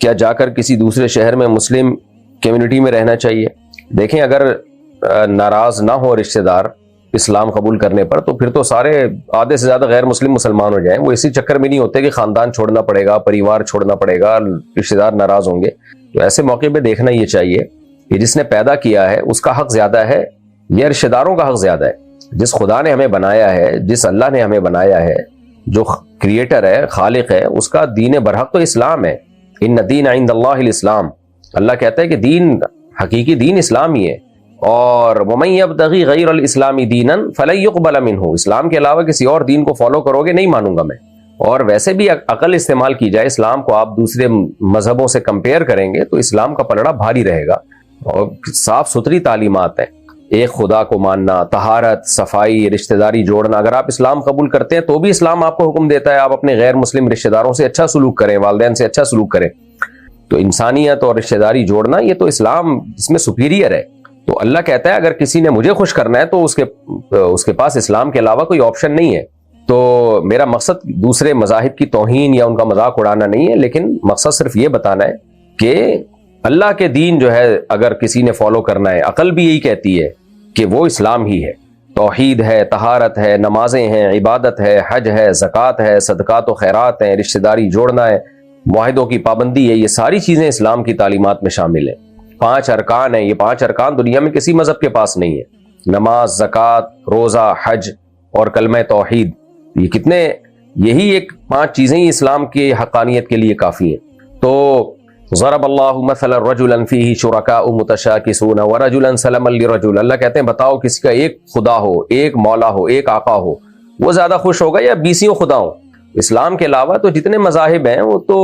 کیا جا کر کسی دوسرے شہر میں مسلم کمیونٹی میں رہنا چاہیے؟ دیکھیں، اگر ناراض نہ ہو رشتہ دار اسلام قبول کرنے پر تو پھر تو سارے آدھے سے زیادہ غیر مسلم مسلمان ہو جائیں، وہ اسی چکر میں نہیں ہوتے کہ خاندان چھوڑنا پڑے گا، پریوار چھوڑنا پڑے گا، رشتہ دار ناراض ہوں گے۔ تو ایسے موقع پہ دیکھنا یہ چاہیے کہ جس نے پیدا کیا ہے اس کا حق زیادہ ہے یا رشتہ داروں کا حق زیادہ ہے؟ جس خدا نے ہمیں بنایا ہے، جس اللہ نے ہمیں بنایا ہے، جو کریٹر ہے، خالق ہے، اس کا دین برحق تو اسلام ہے۔ ان الدین عند اللہ الاسلام، اللہ کہتا ہے کہ دین، حقیقی دین اسلام ہی ہے۔ اور وَمَن يَبْتَغِي غَيْرَ الْإِسْلَامِ دِينًا فَلَن يُقْبَلَ مِنْهُ، اسلام کے علاوہ کسی اور دین کو فالو کرو گے نہیں مانوں گا میں۔ اور ویسے بھی عقل استعمال کی جائے، اسلام کو آپ دوسرے مذہبوں سے کمپیئر کریں گے تو اسلام کا پلڑا بھاری رہے گا، اور صاف ستھری تعلیمات ہیں، ایک خدا کو ماننا، طہارت، صفائی، رشتہ داری جوڑنا۔ اگر آپ اسلام قبول کرتے ہیں تو بھی اسلام آپ کو حکم دیتا ہے آپ اپنے غیر مسلم رشتہ داروں سے اچھا سلوک کریں، والدین سے اچھا سلوک کریں۔ تو انسانیت اور رشتہ داری جوڑنا یہ تو اسلام اس میں سپیریئر ہے۔ تو اللہ کہتا ہے اگر کسی نے مجھے خوش کرنا ہے تو اس کے پاس اسلام کے علاوہ کوئی آپشن نہیں ہے۔ تو میرا مقصد دوسرے مذاہب کی توہین یا ان کا مذاق اڑانا نہیں ہے، لیکن مقصد صرف یہ بتانا ہے کہ اللہ کے دین جو ہے اگر کسی نے فالو کرنا ہے، عقل بھی یہی کہتی ہے کہ وہ اسلام ہی ہے، توحید ہے، طہارت ہے، نمازیں ہیں، عبادت ہے، حج ہے، زکوٰۃ ہے، صدقات و خیرات ہیں، رشتہ داری جوڑنا ہے، معاہدوں کی پابندی ہے، یہ ساری چیزیں اسلام کی تعلیمات میں شامل ہیں۔ 5 ارکان ہیں، یہ 5 ارکان دنیا میں کسی مذہب کے پاس نہیں ہے، نماز، زکوٰۃ، روزہ، حج اور کلمہ توحید، یہ کتنے، یہی ایک 5 چیزیں ہی اسلام کی حقانیت کے لیے کافی ہیں۔ تو ضرب اللہ مثلا رجلا فیہ شرکاء متشاکسون ورجلا سلما لرجل، اللہ کہتے ہیں بتاؤ کسی کا ایک خدا ہو، ایک مولا ہو، ایک آقا ہو، وہ زیادہ خوش ہوگا یا 20 خدا ہوں؟ اسلام کے علاوہ تو جتنے مذاہب ہیں وہ تو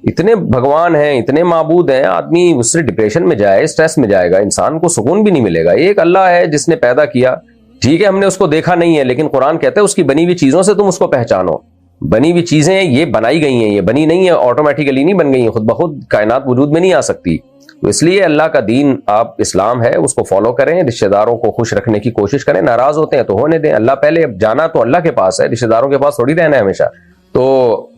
اتنے بھگوان ہیں، اتنے معبود ہیں، آدمی اس سے ڈپریشن میں جائے، اسٹریس میں جائے گا، انسان کو سکون بھی نہیں ملے گا۔ ایک اللہ ہے جس نے پیدا کیا، ٹھیک ہے ہم نے اس کو دیکھا نہیں ہے، لیکن قرآن کہتا ہے اس کی بنی ہوئی چیزوں سے تم اس کو پہچانو۔ بنی ہوئی چیزیں یہ بنائی گئی ہیں، یہ بنی نہیں ہے، آٹومیٹیکلی نہیں بن گئی ہیں، خود بخود کائنات وجود میں نہیں آ سکتی۔ تو اس لیے اللہ کا دین آپ اسلام ہے، اس کو فالو کریں، رشتہ داروں کو خوش رکھنے کی کوشش کریں، ناراض ہوتے ہیں تو ہونے دیں، اللہ پہلے، اب جانا تو اللہ کے پاس ہے، رشتہ داروں کے پاس تھوڑی رہنا ہے ہمیشہ، تو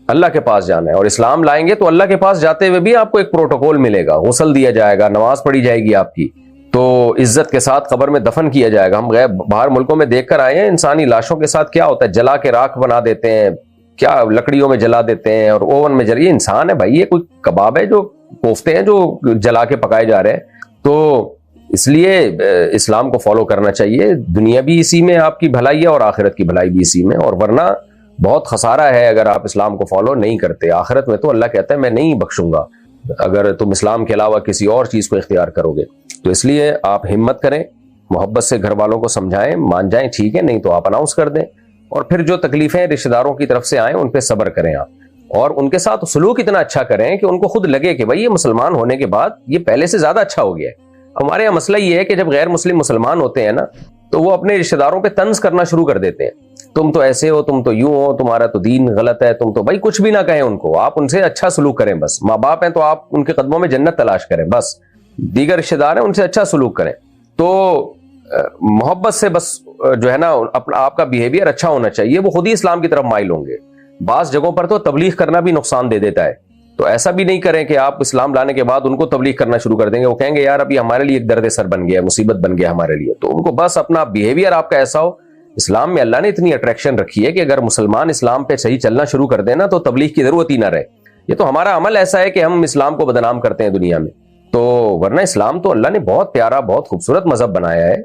اللہ کے پاس جانا ہے۔ اور اسلام لائیں گے تو اللہ کے پاس جاتے ہوئے بھی آپ کو ایک پروٹوکول ملے گا، غسل دیا جائے گا، نماز پڑھی جائے گی آپ کی، تو عزت کے ساتھ قبر میں دفن کیا جائے گا. ہم باہر ملکوں میں دیکھ کر آئے ہیں انسانی لاشوں کے ساتھ کیا ہوتا ہے, جلا کے راکھ بنا دیتے ہیں, کیا لکڑیوں میں جلا دیتے ہیں اور اوون میں یہ انسان ہے بھائی, یہ کوئی کباب ہے جو کوفتے ہیں جو جلا کے پکائے جا رہے ہیں. تو اس لیے اسلام کو فالو کرنا چاہیے, دنیا بھی اسی میں آپ کی بھلائی ہے اور آخرت کی بھلائی بھی اسی میں, اور ورنہ بہت خسارہ ہے اگر آپ اسلام کو فالو نہیں کرتے. آخرت میں تو اللہ کہتا ہے میں نہیں بخشوں گا اگر تم اسلام کے علاوہ کسی اور چیز کو اختیار کرو گے. تو اس لیے آپ ہمت کریں, محبت سے گھر والوں کو سمجھائیں, مان جائیں ٹھیک ہے, نہیں تو آپ اناؤنس کر دیں, اور پھر جو تکلیفیں رشتہ داروں کی طرف سے آئیں ان پہ صبر کریں آپ, اور ان کے ساتھ سلوک اتنا اچھا کریں کہ ان کو خود لگے کہ بھائی یہ مسلمان ہونے کے بعد یہ پہلے سے زیادہ اچھا ہو گیا ہے. ہمارے یہاں مسئلہ یہ ہے کہ جب غیر مسلم مسلمان ہوتے ہیں نا تو وہ اپنے رشتہ داروں پہ طنز کرنا شروع کر دیتے ہیں, تم تو ایسے ہو, تم تو یوں ہو, تمہارا تو دین غلط ہے, تم تو بھائی کچھ بھی نہ کہیں ان کو, آپ ان سے اچھا سلوک کریں بس. ماں باپ ہیں تو آپ ان کے قدموں میں جنت تلاش کریں بس, دیگر رشتہ دار ہیں ان سے اچھا سلوک کریں. تو محبت سے بس جو ہے نا آپ کا بیہیویئر اچھا ہونا چاہیے, وہ خود ہی اسلام کی طرف مائل ہوں گے. بعض جگہوں پر تو تبلیغ کرنا بھی نقصان دے دیتا ہے, تو ایسا بھی نہیں کریں کہ آپ اسلام لانے کے بعد ان کو تبلیغ کرنا شروع کر دیں گے, وہ کہیں گے یار ابھی ہمارے لیے ایک درد سر بن گیا, مصیبت بن گیا ہمارے لیے. تو ان کو بس اپنا بیہیویئر آپ کا ایسا ہو, اسلام میں اللہ نے اتنی اٹریکشن رکھی ہے کہ اگر مسلمان اسلام پہ صحیح چلنا شروع کر دیں نا تو تبلیغ کی ضرورت ہی نہ رہے. یہ تو ہمارا عمل ایسا ہے کہ ہم اسلام کو بدنام کرتے ہیں دنیا میں, تو ورنہ اسلام تو اللہ نے بہت پیارا بہت خوبصورت مذہب بنایا ہے.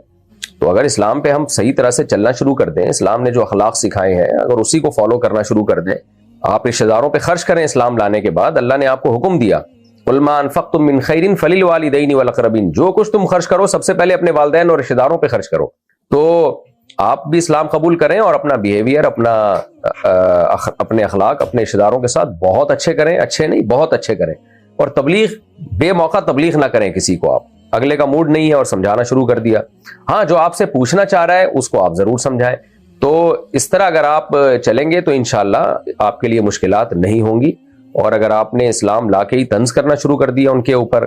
تو اگر اسلام پہ ہم صحیح طرح سے چلنا شروع کر دیں, اسلام نے جو اخلاق سکھائے ہیں اگر اسی کو فالو کرنا شروع کر دیں, آپ رشتہ داروں پہ خرچ کریں اسلام لانے کے بعد. اللہ نے آپ کو حکم دیا قُلْ مَا أَنفَقْتُم مِّن خَيْرٍ فَلِلْوَالِدَيْنِ وَالْأَقْرَبِينَ, جو کچھ تم خرچ کرو سب سے پہلے اپنے والدین اور رشتہ داروں پہ خرچ کرو. تو آپ بھی اسلام قبول کریں اور اپنا بیہیویئر, اپنے اخلاق اپنے رشتہ داروں کے ساتھ بہت اچھے کریں, اچھے نہیں بہت اچھے کریں. اور تبلیغ بے موقع تبلیغ نہ کریں کسی کو, آپ اگلے کا موڈ نہیں ہے اور سمجھانا شروع کر دیا, ہاں جو آپ سے پوچھنا چاہ رہا ہے اس کو آپ ضرور سمجھائیں. تو اس طرح اگر آپ چلیں گے تو انشاءاللہ آپ کے لیے مشکلات نہیں ہوں گی. اور اگر آپ نے اسلام لا کے ہی طنز کرنا شروع کر دیا ان کے اوپر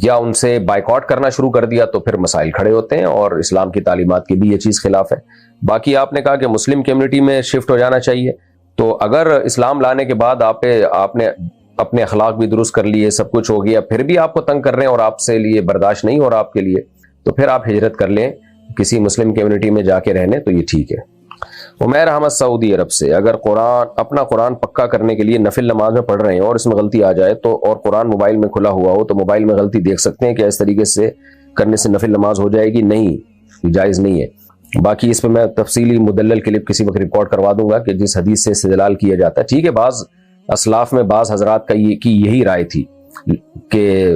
یا ان سے بائیکاٹ کرنا شروع کر دیا تو پھر مسائل کھڑے ہوتے ہیں, اور اسلام کی تعلیمات کی بھی یہ چیز خلاف ہے. باقی آپ نے کہا کہ مسلم کمیونٹی میں شفٹ ہو جانا چاہیے, تو اگر اسلام لانے کے بعد آپ نے اپنے اخلاق بھی درست کر لیے, سب کچھ ہو گیا, پھر بھی آپ کو تنگ کر رہے ہیں اور آپ سے لیے برداشت نہیں ہو رہا آپ کے لیے, تو پھر آپ ہجرت کر لیں کسی مسلم کمیونٹی میں جا کے رہنے, تو یہ ٹھیک ہے. عمیر احمد سعودی عرب سے, اگر اپنا قرآن پکا کرنے کے لیے نفل نماز میں پڑھ رہے ہیں اور اس میں غلطی آ جائے تو, اور قرآن موبائل میں کھلا ہوا ہو, تو موبائل میں غلطی دیکھ سکتے ہیں, کیا اس طریقے سے کرنے سے نفل نماز ہو جائے گی؟ نہیں, جائز نہیں ہے. باقی اس پہ میں تفصیلی مدلل کلپ کسی وقت ریکارڈ کروا دوں گا کہ جس حدیث سے استدلال کیا جاتا ہے. ٹھیک ہے, بعض اسلاف میں بعض حضرات کی یہی رائے تھی کہ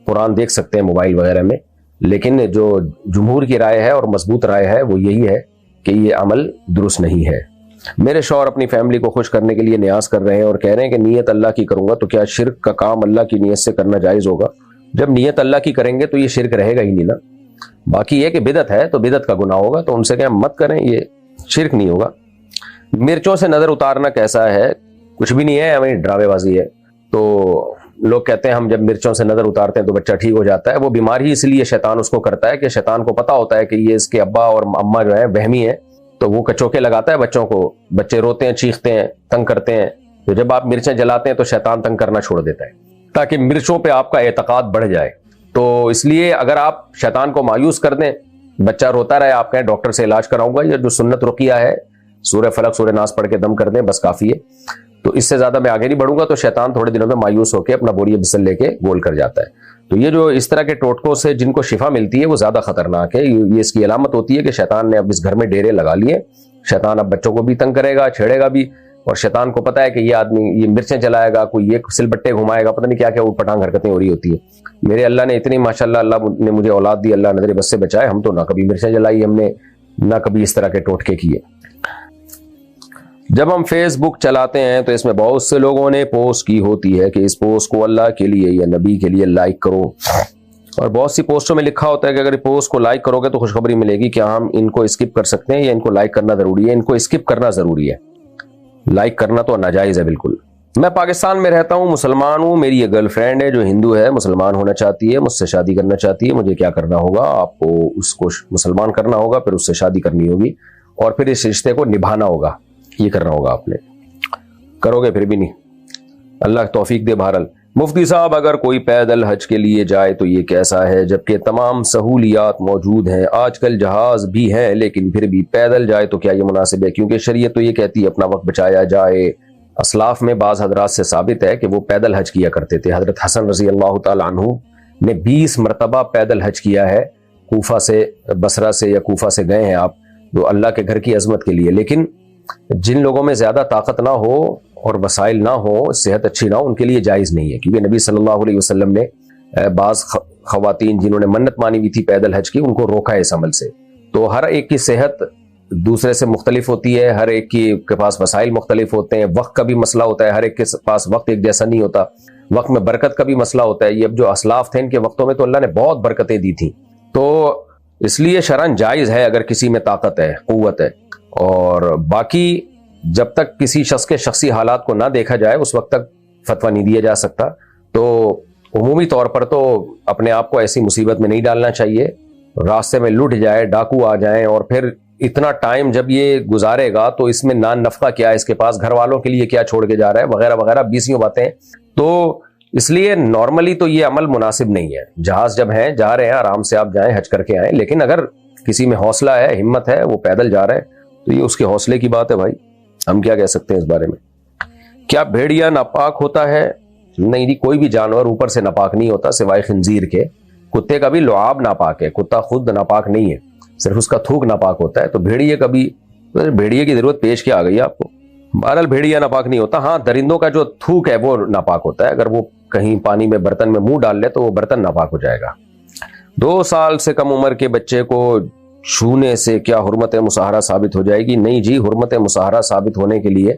قرآن دیکھ سکتے ہیں موبائل وغیرہ میں, لیکن جو جمہور کی رائے ہے اور مضبوط رائے ہے وہ یہی ہے کہ یہ عمل درست نہیں ہے. میرے شوہر اپنی فیملی کو خوش کرنے کے لیے نیاز کر رہے ہیں اور کہہ رہے ہیں کہ نیت اللہ کی کروں گا, تو کیا شرک کا کام اللہ کی نیت سے کرنا جائز ہوگا؟ جب نیت اللہ کی کریں گے تو یہ شرک رہے گا ہی نہیں نا. باقی یہ کہ بدعت ہے تو بدعت کا گناہ ہوگا, تو ان سے کہ مت کریں, یہ شرک نہیں ہوگا. مرچوں سے نظر اتارنا کیسا ہے؟ کچھ بھی نہیں ہے, ہمیں ڈراوے بازی ہے. تو لوگ کہتے ہیں ہم جب مرچوں سے نظر اتارتے ہیں تو بچہ ٹھیک ہو جاتا ہے. وہ بیماری اس لیے شیطان اس کو کرتا ہے کہ شیطان کو پتا ہوتا ہے کہ یہ اس کے ابا اور اماں جو ہے وہمی ہیں, تو وہ کچوکے لگاتا ہے بچوں کو, بچے روتے ہیں, چیختے ہیں, تنگ کرتے ہیں. تو جب آپ مرچیں جلاتے ہیں تو شیطان تنگ کرنا چھوڑ دیتا ہے تاکہ مرچوں پہ آپ کا اعتقاد بڑھ جائے. تو اس لیے اگر آپ شیطان کو مایوس کر دیں, بچہ روتا رہے, آپ کہیں ڈاکٹر سے علاج کراؤں گا, یا جو سنت رقیہ ہے سورہ فلق سورہ ناس پڑھ کے دم کر دیں, بس کافی ہے. تو اس سے زیادہ میں آگے نہیں بڑھوں گا, تو شیطان تھوڑے دنوں میں مایوس ہو کے اپنا بوری بسل لے کے گول کر جاتا ہے. تو یہ جو اس طرح کے ٹوٹکوں سے جن کو شفا ملتی ہے وہ زیادہ خطرناک ہے. یہ اس کی علامت ہوتی ہے کہ شیطان نے اب اس گھر میں ڈیرے لگا لیے. شیطان اب بچوں کو بھی تنگ کرے گا, چھیڑے گا بھی, اور شیطان کو پتا ہے کہ یہ آدمی یہ مرچیں جلائے گا, کوئی یہ سل بٹے گھمائے گا, پتہ نہیں کیا کیا وہ پٹانگ حرکتیں ہو رہی ہوتی ہے. میرے اللہ نے اتنی ماشاءاللہ اللہ نے مجھے اولاد دی, اللہ نظر بس سے بچائے. ہم تو نہ کبھی مرچیں جلائی ہم نے, نہ کبھی اس طرح کے ٹوٹکے کیے. جب ہم فیس بک چلاتے ہیں تو اس میں بہت سے لوگوں نے پوسٹ کی ہوتی ہے کہ اس پوسٹ کو اللہ کے لیے یا نبی کے لیے لائک کرو, اور بہت سی پوسٹوں میں لکھا ہوتا ہے کہ اگر پوسٹ کو لائک کرو گے تو خوشخبری ملے گی. کیا ہم ان کو اسکپ کر سکتے ہیں یا ان کو لائک کرنا ضروری ہے؟ ان کو اسکپ کرنا ضروری ہے, لائک کرنا تو ناجائز ہے بالکل. میں پاکستان میں رہتا ہوں, مسلمان ہوں, میری یہ گرل فرینڈ ہے جو ہندو ہے, مسلمان ہونا چاہتی ہے, مجھ سے شادی کرنا چاہتی ہے. مجھے کیا کرنا ہوگا؟ آپ کو اس کو مسلمان کرنا ہوگا, پھر اس سے شادی کرنی ہوگی, اور پھر اس رشتے کو نبھانا ہوگا. یہ کرنا ہوگا آپ نے. کرو گے پھر بھی نہیں, اللہ توفیق دے. بہرحال مفتی صاحب اگر کوئی پیدل حج کے لیے جائے تو یہ کیسا ہے، جبکہ تمام سہولیات موجود ہیں، آج کل جہاز بھی ہیں، لیکن پھر بھی پیدل جائے تو کیا یہ مناسب ہے؟ کیونکہ شریعت تو یہ کہتی ہے اپنا وقت بچایا جائے۔ اسلاف میں بعض حضرات سے ثابت ہے کہ وہ پیدل حج کیا کرتے تھے۔ حضرت حسن رضی اللہ تعالی عنہ نے 20 مرتبہ پیدل حج کیا ہے، کوفہ سے، بصرہ سے یا کوفہ سے گئے ہیں آپ تو اللہ کے گھر کی عظمت کے لیے۔ لیکن جن لوگوں میں زیادہ طاقت نہ ہو اور وسائل نہ ہو، صحت اچھی نہ ہو، ان کے لیے جائز نہیں ہے، کیونکہ نبی صلی اللہ علیہ وسلم نے بعض خواتین جنہوں نے منت مانی ہوئی تھی پیدل حج کی، ان کو روکا ہے اس عمل سے۔ تو ہر ایک کی صحت دوسرے سے مختلف ہوتی ہے، ہر ایک کے پاس وسائل مختلف ہوتے ہیں، وقت کا بھی مسئلہ ہوتا ہے، ہر ایک کے پاس وقت ایک جیسا نہیں ہوتا، وقت میں برکت کا بھی مسئلہ ہوتا ہے۔ یہ اب جو اسلاف تھے ان کے وقتوں میں تو اللہ نے بہت برکتیں دی تھیں، تو اس لیے شرعاً جائز ہے اگر کسی میں طاقت ہے، قوت ہے۔ اور باقی جب تک کسی شخص کے شخصی حالات کو نہ دیکھا جائے اس وقت تک فتویٰ نہیں دیا جا سکتا۔ تو عمومی طور پر تو اپنے آپ کو ایسی مصیبت میں نہیں ڈالنا چاہیے، راستے میں لٹ جائے، ڈاکو آ جائیں، اور پھر اتنا ٹائم جب یہ گزارے گا تو اس میں نان نفقہ کیا ہے اس کے پاس، گھر والوں کے لیے کیا چھوڑ کے جا رہا ہے، وغیرہ وغیرہ 20 باتیں۔ تو اس لیے نارملی تو یہ عمل مناسب نہیں ہے۔ جہاز جب ہیں، جا رہے ہیں، آرام سے آپ جائیں، حج کر کے آئیں، لیکن اگر کسی میں حوصلہ ہے، ہمت ہے، وہ پیدل جا رہا ہے تو یہ اس کے حوصلے کی بات ہے بھائی، ہم کیا کہہ سکتے ہیں اس بارے میں۔ کیا بھیڑیا ناپاک ہوتا ہے؟ نہیں جی، کوئی بھی جانور اوپر سے ناپاک نہیں ہوتا سوائے خنزیر کے۔ کتے کا بھی لعاب ناپاک ہے، کتا خود ناپاک نہیں ہے، صرف اس کا تھوک ناپاک ہوتا ہے۔ تو بھیڑیے کا بھی، بھیڑیے کی ضرورت پیش کیا آ گئی ہے آپ کو؟ بہرحال بھیڑیا ناپاک نہیں ہوتا، ہاں درندوں کا جو تھوک ہے وہ ناپاک ہوتا ہے، اگر وہ کہیں پانی میں برتن میں منہ ڈال لے تو وہ برتن ناپاک ہو جائے گا۔ 2 سال سے کم عمر کے بچے کو چھونے سے کیا حرمت مصاہرہ ثابت ہو جائے گی؟ نہیں جی، حرمت مصاہرہ ثابت ہونے کے لیے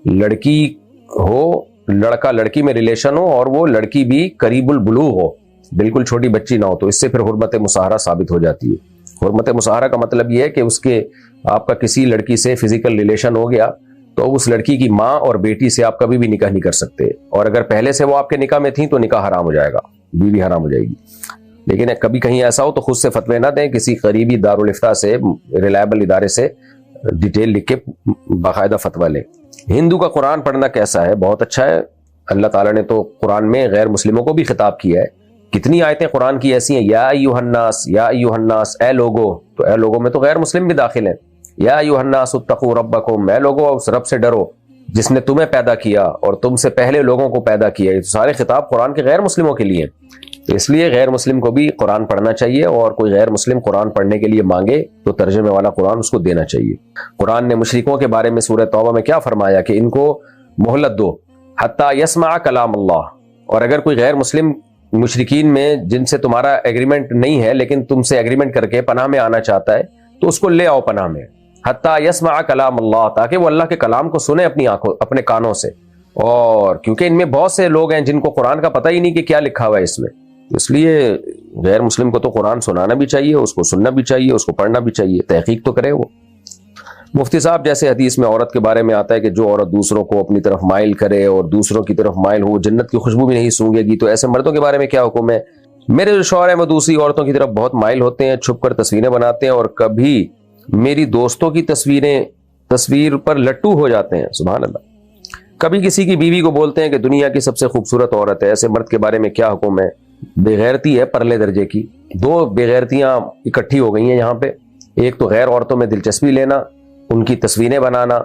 لڑکی ہو، لڑکا لڑکی میں ریلیشن ہو، اور وہ لڑکی بھی قریب البلوغ ہو، بالکل چھوٹی بچی نہ ہو، تو اس سے پھر حرمت مصاہرہ ثابت ہو جاتی ہے۔ حرمت مصاہرہ کا مطلب یہ ہے کہ اس کے، آپ کا کسی لڑکی سے فزیکل ریلیشن ہو گیا تو اس لڑکی کی ماں اور بیٹی سے آپ کبھی بھی نکاح نہیں کر سکتے، اور اگر پہلے سے وہ آپ کے نکاح میں تھیں تو نکاح حرام ہو جائے گا، بیوی حرام ہو جائے گی۔ لیکن کبھی کہیں ایسا ہو تو خود سے فتوے نہ دیں، کسی قریبی دارالافتاء سے، ریلائبل ادارے سے ڈیٹیل لکھ کے باقاعدہ فتویٰ لیں۔ ہندو کا قرآن پڑھنا کیسا ہے؟ بہت اچھا ہے۔ اللہ تعالیٰ نے تو قرآن میں غیر مسلموں کو بھی خطاب کیا ہے، کتنی آیتیں قرآن کی ایسی ہیں، یا ایھا الناس، یا ایھا الناس، اے لوگو، تو اے لوگوں میں تو غیر مسلم بھی داخل ہیں۔ یا ایھا الناس اتقوا ربکم، اے لوگو اس رب سے ڈرو جس نے تمہیں پیدا کیا اور تم سے پہلے لوگوں کو پیدا کیا۔ یہ سارے خطاب قرآن کے غیر مسلموں کے لیے ہیں، تو اس لیے غیر مسلم کو بھی قرآن پڑھنا چاہیے، اور کوئی غیر مسلم قرآن پڑھنے کے لیے مانگے تو ترجمے والا قرآن اس کو دینا چاہیے۔ قرآن نے مشرکوں کے بارے میں سورہ توبہ میں کیا فرمایا کہ ان کو مہلت دو حتیٰ یسمع کلام اللہ، اور اگر کوئی غیر مسلم مشرکین میں جن سے تمہارا ایگریمنٹ نہیں ہے لیکن تم سے ایگریمنٹ کر کے پناہ میں آنا چاہتا ہے تو اس کو لے آؤ پناہ میں، حتیٰ یسمع کلام اللہ، تاکہ وہ اللہ کے کلام کو سنے اپنی آنکھوں، اپنے کانوں سے۔ اور کیونکہ ان میں بہت سے لوگ ہیں جن کو قرآن کا پتہ ہی نہیں کہ کیا لکھا ہوا ہے اس میں، اس لیے غیر مسلم کو تو قرآن سنانا بھی چاہیے، اس کو سننا بھی چاہیے، اس کو پڑھنا بھی چاہیے، تحقیق تو کرے وہ۔ مفتی صاحب جیسے حدیث میں عورت کے بارے میں آتا ہے کہ جو عورت دوسروں کو اپنی طرف مائل کرے اور دوسروں کی طرف مائل ہو جنت کی خوشبو بھی نہیں سونگے گی، تو ایسے مردوں کے بارے میں کیا حکم ہے؟ میرے جو شوہر ہیں وہ دوسری عورتوں کی طرف بہت مائل ہوتے ہیں، چھپ کر تصویریں بناتے ہیں، اور کبھی میری دوستوں کی تصویر پر لٹو ہو جاتے ہیں، سبحان اللہ۔ کبھی کسی کی بیوی کو بولتے ہیں کہ دنیا کی سب سے خوبصورت عورت ہے، ایسے مرد کے بارے میں کیا حکم ہے؟ بے غیرتی ہے پرلے درجے کی۔ 2 بے غیرتیاں اکٹھی ہو گئی ہیں یہاں پہ، ایک تو غیر عورتوں میں دلچسپی لینا، ان کی تصویریں بنانا،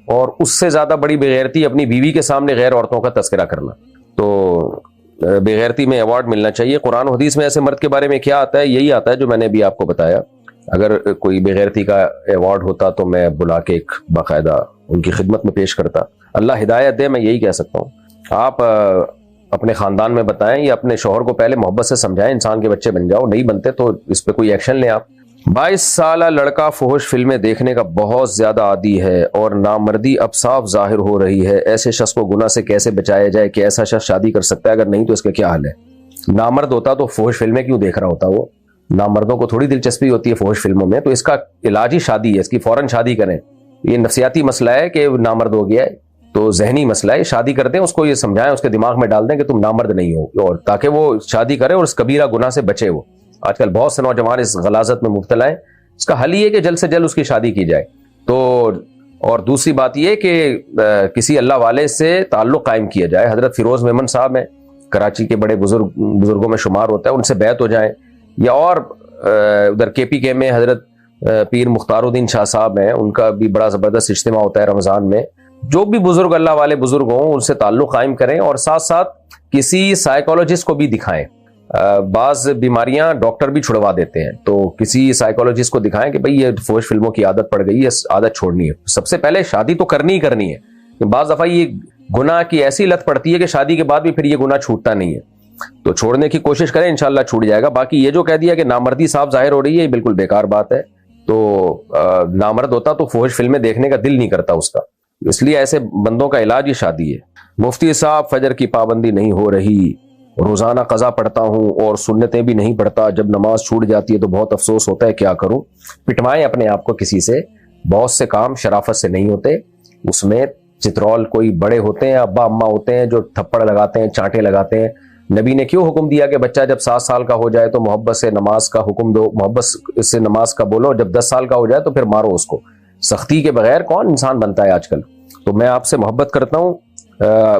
اور اس سے زیادہ بڑی بے غیرتی اپنی بیوی کے سامنے غیر عورتوں کا تذکرہ کرنا۔ تو بے غیرتی میں ایوارڈ ملنا چاہیے۔ قرآن و حدیث میں ایسے مرد کے بارے میں کیا آتا ہے؟ یہی آتا ہے جو میں نے ابھی آپ کو بتایا۔ اگر کوئی بے غیرتی کا ایوارڈ ہوتا تو میں بلا کے ایک باقاعدہ ان کی خدمت میں پیش کرتا۔ اللہ ہدایت دے، میں یہی کہہ سکتا ہوں۔ آپ اپنے خاندان میں بتائیں یا اپنے شوہر کو پہلے محبت سے سمجھائیں، انسان کے بچے بن جاؤ، نہیں بنتے تو اس پہ کوئی ایکشن لیں آپ۔ 22 سالہ لڑکا فحش فلمیں دیکھنے کا بہت زیادہ عادی ہے اور نامردی اب صاف ظاہر ہو رہی ہے، ایسے شخص کو گناہ سے کیسے بچایا جائے؟ کہ ایسا شخص شادی کر سکتا ہے؟ اگر نہیں تو اس کا کیا حل ہے؟ نامرد ہوتا تو فحش فلمیں کیوں دیکھ رہا ہوتا؟ وہ نامردوں کو تھوڑی دلچسپی ہوتی ہے فحش فلموں میں، تو اس کا علاج ہی شادی ہے، اس کی فوراً شادی کریں۔ یہ نفسیاتی مسئلہ ہے کہ نامرد ہو گیا ہے، تو ذہنی مسئلہ ہے، شادی کر دیں، اس کو یہ سمجھائیں، اس کے دماغ میں ڈال دیں کہ تم نامرد نہیں ہو، اور تاکہ وہ شادی کرے اور اس کبیرہ گناہ سے بچے۔ وہ آج کل بہت سے نوجوان اس غلاظت میں مبتلا ہیں، اس کا حل یہ ہے کہ جلد سے جلد اس کی شادی کی جائے۔ تو اور دوسری بات یہ کہ کسی اللہ والے سے تعلق قائم کیا جائے۔ حضرت فیروز میمن صاحب ہیں، کراچی کے بڑے بزرگوں میں شمار ہوتا ہے، ان سے بیعت ہو جائیں، یا اور ادھر KPK میں حضرت پیر مختار الدین شاہ صاحب ہیں، ان کا بھی بڑا زبردست اجتماع ہوتا ہے رمضان میں، جو بھی بزرگ اللہ والے بزرگ ہوں ان سے تعلق قائم کریں، اور ساتھ ساتھ کسی سائیکالوجسٹ کو بھی دکھائیں۔ بعض بیماریاں ڈاکٹر بھی چھڑوا دیتے ہیں، تو کسی سائیکالوجسٹ کو دکھائیں کہ بھئی یہ فحش فلموں کی عادت پڑ گئی ہے، عادت چھوڑنی ہے۔ سب سے پہلے شادی تو کرنی ہی کرنی ہے، بعض دفعہ یہ گناہ کی ایسی لت پڑتی ہے کہ شادی کے بعد بھی پھر یہ گناہ چھوٹتا نہیں ہے، تو چھوڑنے کی کوشش کریں، انشاءاللہ چھوٹ جائے گا۔ باقی یہ جو کہہ دیا کہ نامردی صاحب ظاہر ہو رہی ہے، یہ بالکل بیکار بات ہے۔ تو نامرد ہوتا تو فحش فلمیں دیکھنے کا دل نہیں کرتا اس کا، اس لیے ایسے بندوں کا علاج ہی شادی ہے۔ مفتی صاحب فجر کی پابندی نہیں ہو رہی، روزانہ قضا پڑھتا ہوں اور سنتیں بھی نہیں پڑھتا، جب نماز چھوٹ جاتی ہے تو بہت افسوس ہوتا ہے، کیا کروں؟ پٹوائیں اپنے آپ کو کسی سے، بہت سے کام شرافت سے نہیں ہوتے، اس میں چترول کوئی بڑے ہوتے ہیں، ابا اماں ہوتے ہیں جو تھپڑ لگاتے ہیں، چانٹے لگاتے ہیں۔ نبی نے کیوں حکم دیا کہ بچہ جب 7 سال کا ہو جائے تو محبت سے نماز کا حکم دو، محبت سے نماز کا بولو، جب 10 سال کا ہو جائے تو پھر مارو اس کو۔ سختی کے بغیر کون انسان بنتا ہے آج کل؟ تو میں آپ سے محبت کرتا ہوں،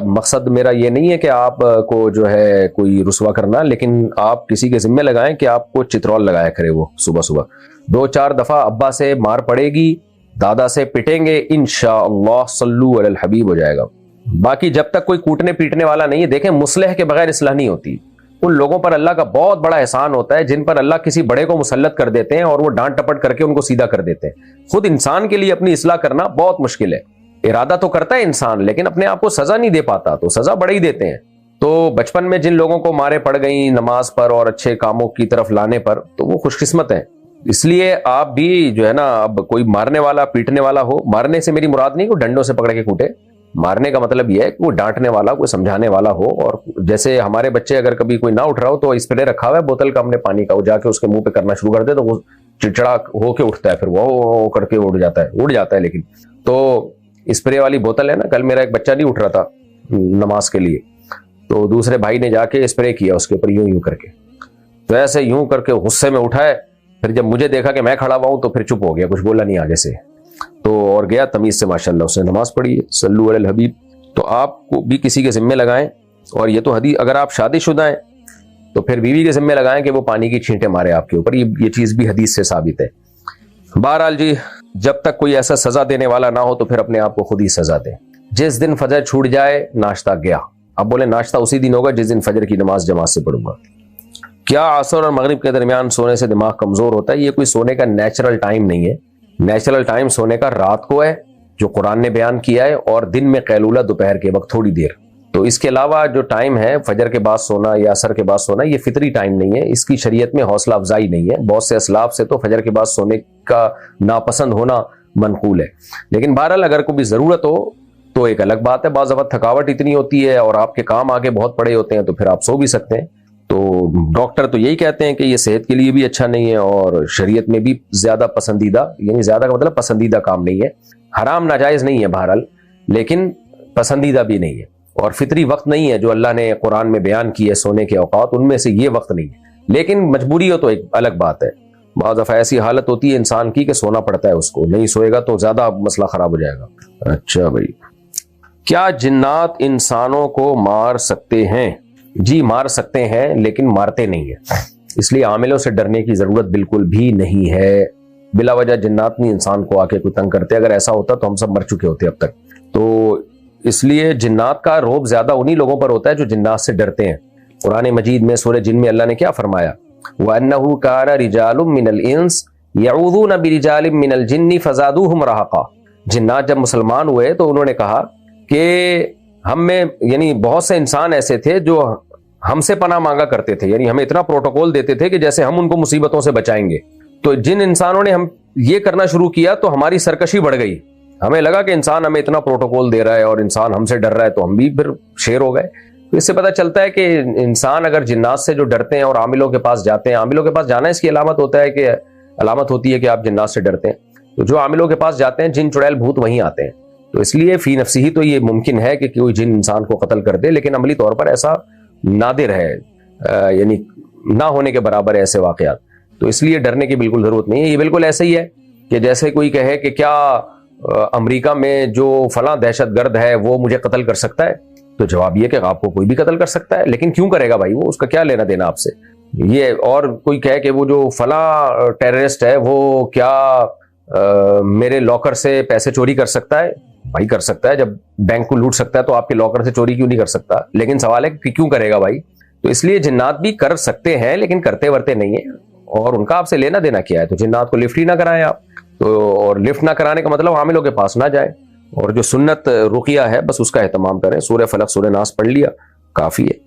مقصد میرا یہ نہیں ہے کہ آپ کو جو ہے کوئی رسوا کرنا، لیکن آپ کسی کے ذمہ لگائیں کہ آپ کو چترول لگایا کرے وہ صبح صبح۔ 2-4 دفعہ ابا سے مار پڑے گی، دادا سے پٹیں گے، انشاءاللہ صلو علی الحبیب ہو جائے گا۔ باقی جب تک کوئی کوٹنے پیٹنے والا نہیں ہے، دیکھیں مصلح کے بغیر اصلاح نہیں ہوتی۔ ان لوگوں پر اللہ کا بہت بڑا احسان ہوتا ہے جن پر اللہ کسی بڑے کو مسلط کر دیتے ہیں اور وہ ڈانٹ ٹپٹ کر کے ان کو سیدھا کر دیتے ہیں۔ خود انسان کے لیے اپنی اصلاح کرنا بہت مشکل ہے، ارادہ تو کرتا ہے انسان لیکن اپنے آپ کو سزا نہیں دے پاتا، تو سزا بڑے ہی دیتے ہیں۔ تو بچپن میں جن لوگوں کو مارے پڑ گئیں نماز پر اور اچھے کاموں کی طرف لانے پر، تو وہ خوش قسمت ہیں۔ اس لیے آپ بھی جو ہے نا، اب کوئی مارنے والا پیٹنے والا ہو، مارنے سے میری مراد نہیں کوئی ڈنڈوں سے پکڑ کے کوٹے، مارنے کا مطلب یہ ہے کہ کوئی ڈانٹنے والا، کوئی سمجھانے والا ہو۔ اور جیسے ہمارے بچے اگر کبھی کوئی نہ اٹھ رہا ہو تو اسپرے رکھا ہوا ہے بوتل کا ہم نے پانی کا، وہ جا کے اس کے منہ پہ کرنا شروع کر دے تو وہ چڑچڑا ہو کے اٹھتا ہے، پھر وہ کر کے اڑ جاتا ہے لیکن تو اسپرے والی بوتل ہے نا۔ کل میرا ایک بچہ نہیں اٹھ رہا تھا نماز کے لیے، تو دوسرے بھائی نے جا کے اسپرے کیا اس کے اوپر یوں کر کے، تو ایسے یوں کر کے غصے میں اٹھا ہے، پھر جب مجھے دیکھا کہ میں کھڑا ہوا ہوں تو پھر چپ ہو گیا، کچھ بولا نہیں آگے سے، تو اور گیا تمیز سے ماشاءاللہ اس نے نماز پڑھی ہے، صلو علی الحبیب۔ تو آپ کو بھی کسی کے ذمے لگائیں، اور یہ تو حدیث، اگر آپ شادی شدہ ہیں تو پھر بیوی کے ذمے لگائیں کہ وہ پانی کی چھینٹیں مارے آپ کے اوپر، یہ چیز بھی حدیث سے ثابت ہے۔ بہرحال جی، جب تک کوئی ایسا سزا دینے والا نہ ہو تو پھر اپنے آپ کو خود ہی سزا دیں۔ جس دن فجر چھوٹ جائے ناشتہ گیا، اب بولے ناشتہ اسی دن ہوگا جس دن فجر کی نماز جماعت سے پڑھوں گا۔ کیا عصر اور مغرب کے درمیان سونے سے دماغ کمزور ہوتا ہے؟ یہ کوئی سونے کا نیچرل ٹائم نہیں ہے، نیچرل ٹائم سونے کا رات کو ہے جو قرآن نے بیان کیا ہے، اور دن میں قیلولہ دوپہر کے وقت تھوڑی دیر۔ تو اس کے علاوہ جو ٹائم ہے فجر کے بعد سونا یا عصر کے بعد سونا، یہ فطری ٹائم نہیں ہے، اس کی شریعت میں حوصلہ افزائی نہیں ہے۔ بہت سے اسلاف سے تو فجر کے بعد سونے کا ناپسند ہونا منقول ہے، لیکن بہرحال اگر کوئی ضرورت ہو تو ایک الگ بات ہے۔ بعض وقت تھکاوٹ اتنی ہوتی ہے اور آپ کے کام آگے بہت پڑے ہوتے ہیں تو پھر آپ سو بھی سکتے ہیں۔ تو ڈاکٹر تو یہی کہتے ہیں کہ یہ صحت کے لیے بھی اچھا نہیں ہے اور شریعت میں بھی زیادہ پسندیدہ، یعنی زیادہ کا مطلب پسندیدہ کام نہیں ہے، حرام ناجائز نہیں ہے بہرحال، لیکن پسندیدہ بھی نہیں ہے، اور فطری وقت نہیں ہے جو اللہ نے قرآن میں بیان کی ہے سونے کے اوقات، ان میں سے یہ وقت نہیں ہے۔ لیکن مجبوری ہو تو ایک الگ بات ہے، بعض دفعہ ایسی حالت ہوتی ہے انسان کی کہ سونا پڑتا ہے، اس کو نہیں سوئے گا تو زیادہ مسئلہ خراب ہو جائے گا۔ اچھا بھائی، کیا جنات انسانوں کو مار سکتے ہیں؟ جی مار سکتے ہیں، لیکن مارتے نہیں ہیں، اس لیے عاملوں سے ڈرنے کی ضرورت بالکل بھی نہیں ہے۔ بلا وجہ جنات نہیں انسان کو آ کے کوئی تنگ کرتے، اگر ایسا ہوتا تو ہم سب مر چکے ہوتے اب تک۔ تو اس لیے جنات کا رعب زیادہ انہی لوگوں پر ہوتا ہے جو جنات سے ڈرتے ہیں۔ قرآن مجید میں سورہ جن میں اللہ نے کیا فرمایا؟ وَأَنَّهُ كَانَ رِجَالٌ مِّنَ الْإِنسِ يَعُوذُونَ بِرِجَالٍ مِّنَ الْجِنِّ فَزَادُوهُمْ رَهَقًا۔ جنات جب مسلمان ہوئے تو انہوں نے کہا کہ ہم میں، یعنی بہت سے انسان ایسے تھے جو ہم سے پناہ مانگا کرتے تھے، یعنی ہمیں اتنا پروٹوکول دیتے تھے کہ جیسے ہم ان کو مصیبتوں سے بچائیں گے۔ تو جن انسانوں نے ہم یہ کرنا شروع کیا تو ہماری سرکشی بڑھ گئی، ہمیں لگا کہ انسان ہمیں اتنا پروٹوکول دے رہا ہے اور انسان ہم سے ڈر رہا ہے تو ہم بھی پھر شیر ہو گئے۔ تو اس سے پتہ چلتا ہے کہ انسان اگر جنات سے جو ڈرتے ہیں اور عاملوں کے پاس جاتے ہیں، عاملوں کے پاس جانا اس کی علامت ہوتی ہے کہ آپ جنات سے ڈرتے ہیں، تو جو عاملوں کے پاس جاتے ہیں جن چڑیل بھوت وہیں آتے ہیں۔ تو اس لیے فی نفسی ہی تو یہ ممکن ہے کہ کوئی جن انسان کو قتل کر دے، لیکن عملی طور پر ایسا نادر ہے، یعنی نہ ہونے کے برابر ہے ایسے واقعات۔ تو اس لیے ڈرنے کی بالکل ضرورت نہیں ہے۔ یہ بالکل ایسے ہی ہے کہ جیسے کوئی کہے کہ کیا امریکہ میں جو فلاں دہشت گرد ہے وہ مجھے قتل کر سکتا ہے، تو جواب یہ کہ آپ کو کوئی بھی قتل کر سکتا ہے، لیکن کیوں کرے گا بھائی؟ وہ اس کا کیا لینا دینا آپ سے؟ یہ اور کوئی کہے کہ وہ جو فلاں ٹیررسٹ ہے وہ کیا میرے لاکر سے پیسے چوری کر سکتا ہے؟ بھائی کر سکتا ہے، جب بینک کو لوٹ سکتا ہے تو آپ کے لاکر سے چوری کیوں نہیں کر سکتا؟ لیکن سوال ہے کہ کیوں کرے گا بھائی؟ تو اس لیے جنات بھی کر سکتے ہیں لیکن کرتے ورتے نہیں ہیں، اور ان کا آپ سے لینا دینا کیا ہے؟ تو جنات کو لفٹ ہی نہ کرائیں آپ تو، اور لفٹ نہ کرانے کا مطلب عاملوں کے پاس نہ جائیں، اور جو سنت رقیہ ہے بس اس کا اہتمام کریں، سورہ فلق سورہ ناس پڑھ لیا کافی ہے۔